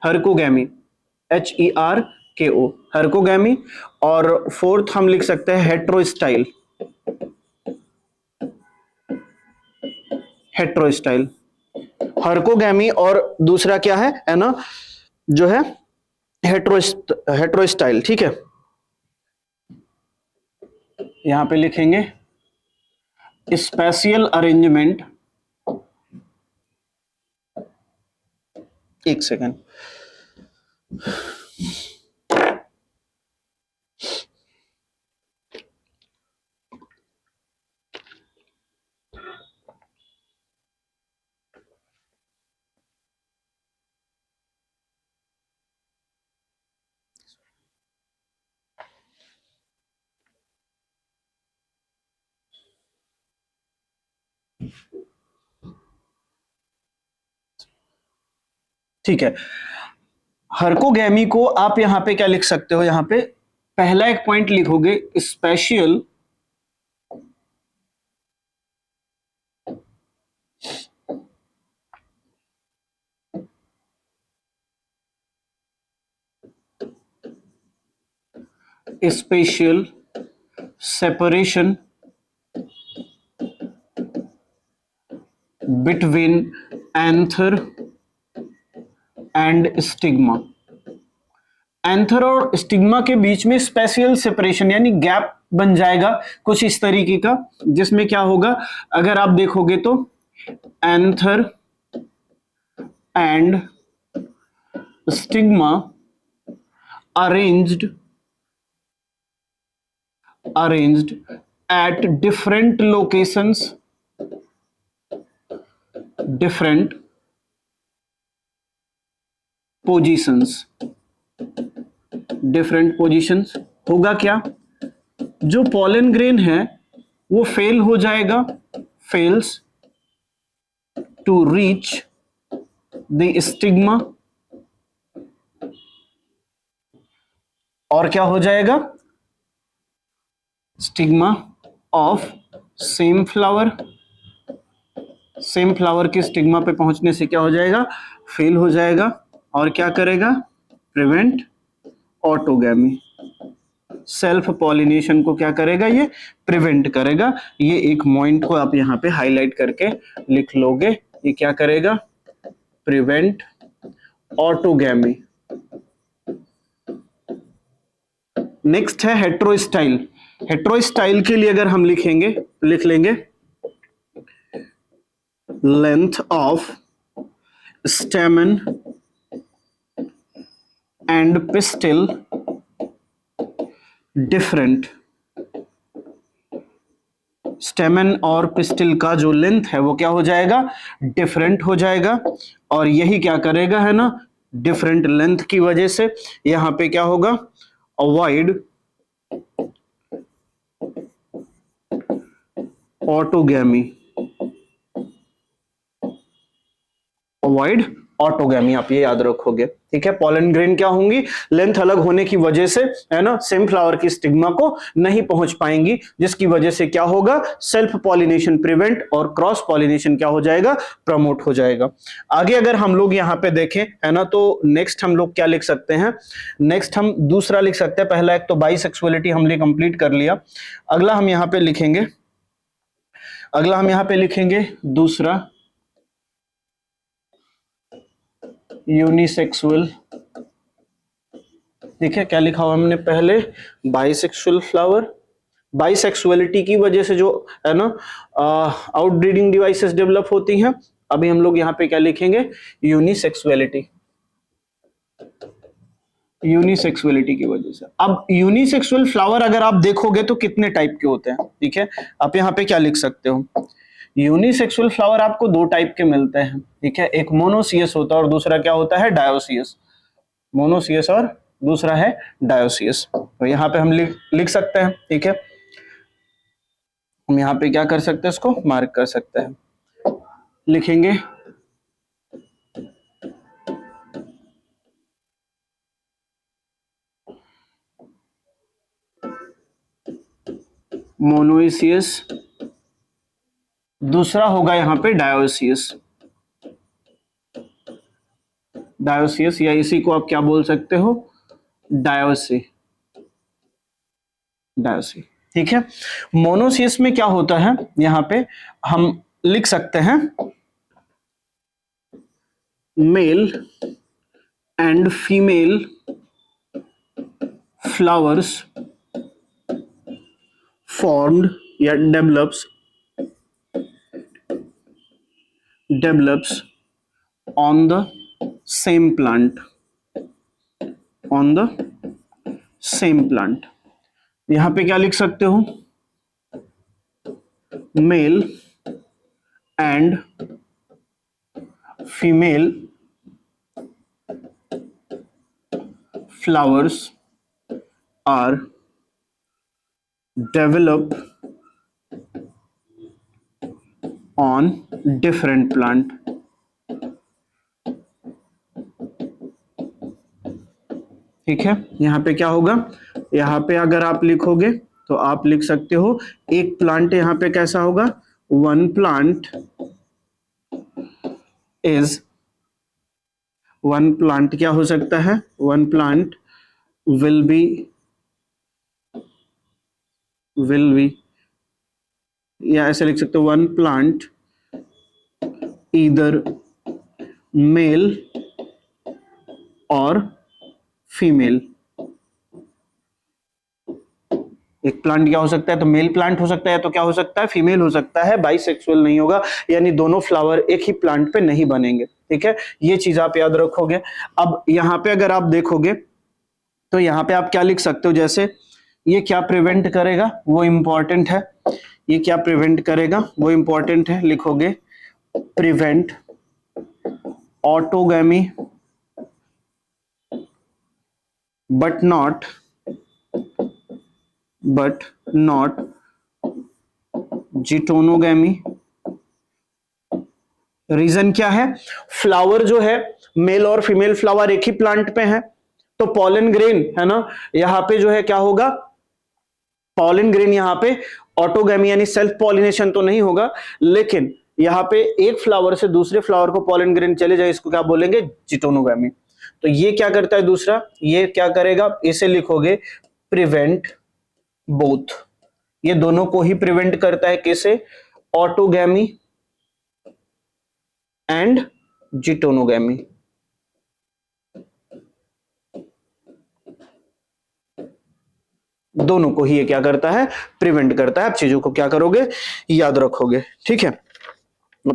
हर्कोगैमी, HERKO, हर्कोगैमी। और फोर्थ हम लिख सकते हैं हेट्रोस्टाइल, हेट्रोस्टाइल, हर्कोगैमी और दूसरा क्या है ना, जो है हेट्रोस्टाइल। ठीक है, यहां पे लिखेंगे स्पेशियल अरेंजमेंट, एक सेकेंड, ठीक है। हर्कोगैमी को आप यहां पे क्या लिख सकते हो, यहां पे पहला एक पॉइंट लिखोगे, special special separation between anther and stigma. Anther और स्टिग्मा के बीच में स्पेशल सेपरेशन यानी गैप बन जाएगा कुछ इस तरीके का, जिसमें क्या होगा, अगर आप देखोगे तो anther and stigma arranged at different locations, different positions, different positions होगा क्या, जो पॉलन ग्रेन है वो फेल हो जाएगा, fails to reach the stigma, और क्या हो जाएगा, stigma of same flower, same flower के स्टिग्मा पे पहुंचने से क्या हो जाएगा, फेल हो जाएगा, और क्या करेगा, प्रिवेंट ऑटोगैमी, सेल्फ पॉलिनेशन को क्या करेगा, ये प्रिवेंट करेगा। ये एक पॉइंट को आप यहां पे हाईलाइट करके लिख लोगे, ये क्या करेगा, प्रिवेंट ऑटोगैमी। नेक्स्ट है हेट्रोस्टाइल। हेट्रोस्टाइल के लिए अगर हम लिखेंगे, लिख लेंगे length of stamen and pistil different. स्टेमन और पिस्टिल का जो लेंथ है वो क्या हो जाएगा, डिफरेंट हो जाएगा, और यही क्या करेगा, है ना, डिफरेंट लेंथ की वजह से यहां पे क्या होगा, अवॉइड ऑटोगैमी, अवॉइड ऑटोगैमी, आप ये याद रखोगे, ठीक है। पॉलन ग्रेन क्या होंगी, लेंथ अलग होने की वजह से, है ना, सेम फ्लावर की स्टिग्मा को नहीं पहुंच पाएंगी, जिसकी वजह से क्या होगा, सेल्फ पॉलिनेशन प्रिवेंट और क्रॉस पॉलिनेशन क्या हो जाएगा, प्रमोट हो जाएगा। आगे अगर हम लोग यहाँ पे देखें, है ना, तो नेक्स्ट हम लोग क्या लिख सकते हैं, नेक्स्ट हम दूसरा लिख सकते हैं। पहला एक तो बाइसेक्सुअलिटी हमने कंप्लीट कर लिया, अगला हम यहाँ पे लिखेंगे, अगला हम यहाँ पे लिखेंगे दूसरा यूनिसेक्सुअल। ठीक है, क्या लिखा हुआ हमने पहले, बाइसेक्सुअल फ्लावर। बाइसेक्सुअलिटी की वजह से जो है ना आउटब्रीडिंग डिवाइसेस डेवलप होती हैं, अभी हम लोग यहाँ पे क्या लिखेंगे, यूनिसेक्सुअलिटी, यूनिसेक्सुअलिटी की वजह से। अब यूनिसेक्सुअल फ्लावर अगर आप देखोगे तो कितने टाइप के होते हैं, ठीक है, आप यहाँ पे क्या लिख सकते हो, यूनिसेक्सुअल फ्लावर आपको दो टाइप के मिलते हैं, ठीक है, एक मोनोसियस होता है और दूसरा क्या होता है, डायोसियस। मोनोसियस और दूसरा है डायोसियस। तो यहाँ पे हम लिख सकते हैं, ठीक है, हम यहाँ पे क्या कर सकते हैं, इसको मार्क कर सकते हैं, लिखेंगे मोनोसियस, दूसरा होगा यहाँ पे डायोसियस, डायोसियस, या इसी को आप क्या बोल सकते हो, डायोसी, डायोसी, ठीक है। मोनोसियस में क्या होता है, यहाँ पे हम लिख सकते हैं male and female flowers formed या develops on the same plant, on the same plant। यहां पे क्या लिख सकते हो, male and female flowers are developed on different plant। ठीक है, यहां पे क्या होगा, यहां पे अगर आप लिखोगे तो आप लिख सकते हो एक प्लांट, यहां पे कैसा होगा, one plant is, one plant क्या हो सकता है, वन प्लांट विल बी, या ऐसे लिख सकते हो वन प्लांट ईदर मेल और फीमेल। एक प्लांट क्या हो सकता है, तो मेल प्लांट हो सकता है, तो क्या हो सकता है, फीमेल हो सकता है, बाइसेक्सुअल नहीं होगा, यानी दोनों फ्लावर एक ही प्लांट पे नहीं बनेंगे, ठीक है, ये चीज आप याद रखोगे। अब यहां पे अगर आप देखोगे तो यहां पे आप क्या लिख सकते हो, जैसे ये क्या प्रिवेंट करेगा वो इंपॉर्टेंट है, ये क्या प्रिवेंट करेगा वो इंपॉर्टेंट है, लिखोगे prevent autogamy but not geitonogamy. Reason क्या है? फ्लावर जो है, मेल और फीमेल फ्लावर एक ही प्लांट पे है, तो पॉलन ग्रेन है ना, यहां पे जो है क्या होगा, पॉलन ग्रेन यहां पे ऑटोगैमी यानी सेल्फ पॉलिनेशन तो नहीं होगा, लेकिन यहां पे एक फ्लावर से दूसरे फ्लावर को पॉलन ग्रेन चले जाए, इसको क्या बोलेंगे? जिटोनोगैमी। तो ये क्या करता है दूसरा, ये क्या करेगा, इसे लिखोगे प्रिवेंट बोथ, ये दोनों को ही प्रिवेंट करता है, कैसे? Autogamy and geitonogamy. दोनों को ही ये क्या करता है? प्रिवेंट करता है। आप चीजों को क्या करोगे? याद रखोगे। ठीक है,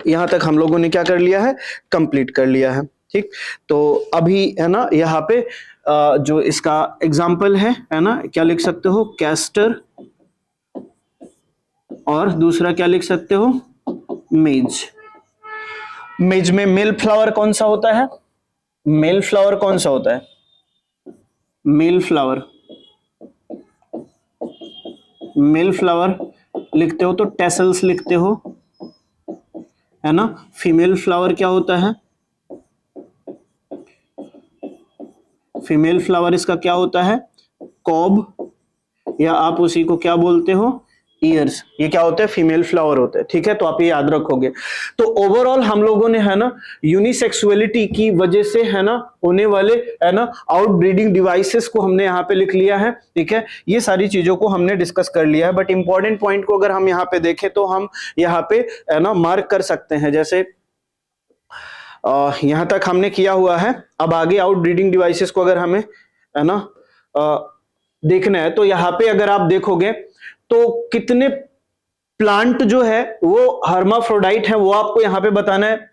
यहां तक हम लोगों ने क्या कर लिया है? कंप्लीट कर लिया है। ठीक, तो अभी है ना यहाँ पे जो इसका एग्जाम्पल है ना, क्या लिख सकते हो? कैस्टर, और दूसरा क्या लिख सकते हो? मेज। मेज में मेल फ्लावर कौन सा होता है? मेल फ्लावर कौन सा होता है? मेल फ्लावर, मेल फ्लावर लिखते हो तो टेसल्स लिखते हो, है ना। फीमेल फ्लावर क्या होता है? फीमेल फ्लावर इसका क्या होता है? कॉब, या आप उसी को क्या बोलते हो? ईयर्स। ये क्या होते हैं? फीमेल फ्लावर होते हैं। ठीक है, तो आप ये याद रखोगे। तो ओवरऑल हम लोगों ने है ना यूनिसेक्सुअलिटी की वजह से है ना होने वाले है ना आउटब्रीडिंग डिवाइसेस को हमने यहाँ पे लिख लिया है। ठीक है, ये सारी चीजों को हमने डिस्कस कर लिया है, बट इंपॉर्टेंट पॉइंट को अगर हम यहाँ पे देखें तो हम यहाँ पे है ना मार्क कर सकते हैं। जैसे यहां तक हमने किया हुआ है, अब आगे आउटब्रीडिंग डिवाइसेस को अगर हमें है ना देखना है, तो यहाँ पे अगर आप देखोगे तो कितने प्लांट जो है वो हर्माफ्रोडाइट है, वो आपको यहां पे बताना है।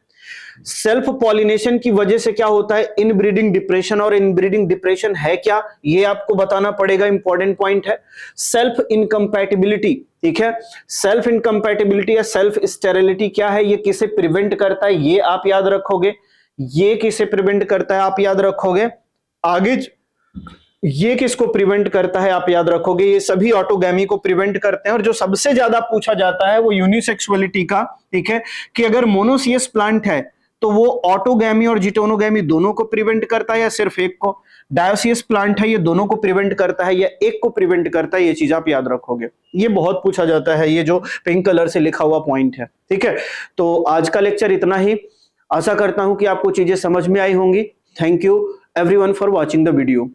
सेल्फ पॉलिनेशन की वजह से क्या होता है? इनब्रीडिंग डिप्रेशन, और इनब्रीडिंग डिप्रेशन है क्या, ये आपको बताना पड़ेगा, इंपॉर्टेंट पॉइंट है। सेल्फ इनकम्पैटिबिलिटी, ठीक है, सेल्फ इनकम्पैटिबिलिटी या सेल्फ स्टेरिलिटी क्या है, ये किसे प्रिवेंट करता है, ये आप याद रखोगे। ये किसे प्रिवेंट करता है, आप याद रखोगे। आगे ये किसको प्रिवेंट करता है, आप याद रखोगे। ये सभी ऑटोगैमी को प्रिवेंट करते हैं, और जो सबसे ज्यादा पूछा जाता है वो यूनिसेक्सुअलिटी का, ठीक है, कि अगर मोनोसियस प्लांट है तो वो ऑटोगैमी और जिटोनोगैमी दोनों को प्रिवेंट करता है या सिर्फ एक को। डायोसियस प्लांट है, ये दोनों को प्रिवेंट करता है या एक को प्रिवेंट करता है, ये चीज आप याद रखोगे। ये बहुत पूछा जाता है, ये जो पिंक कलर से लिखा हुआ पॉइंट है। ठीक है, तो आज का लेक्चर इतना ही। आशा करता हूं कि आपको चीजें समझ में आई होंगी। Thank you everyone for watching the video.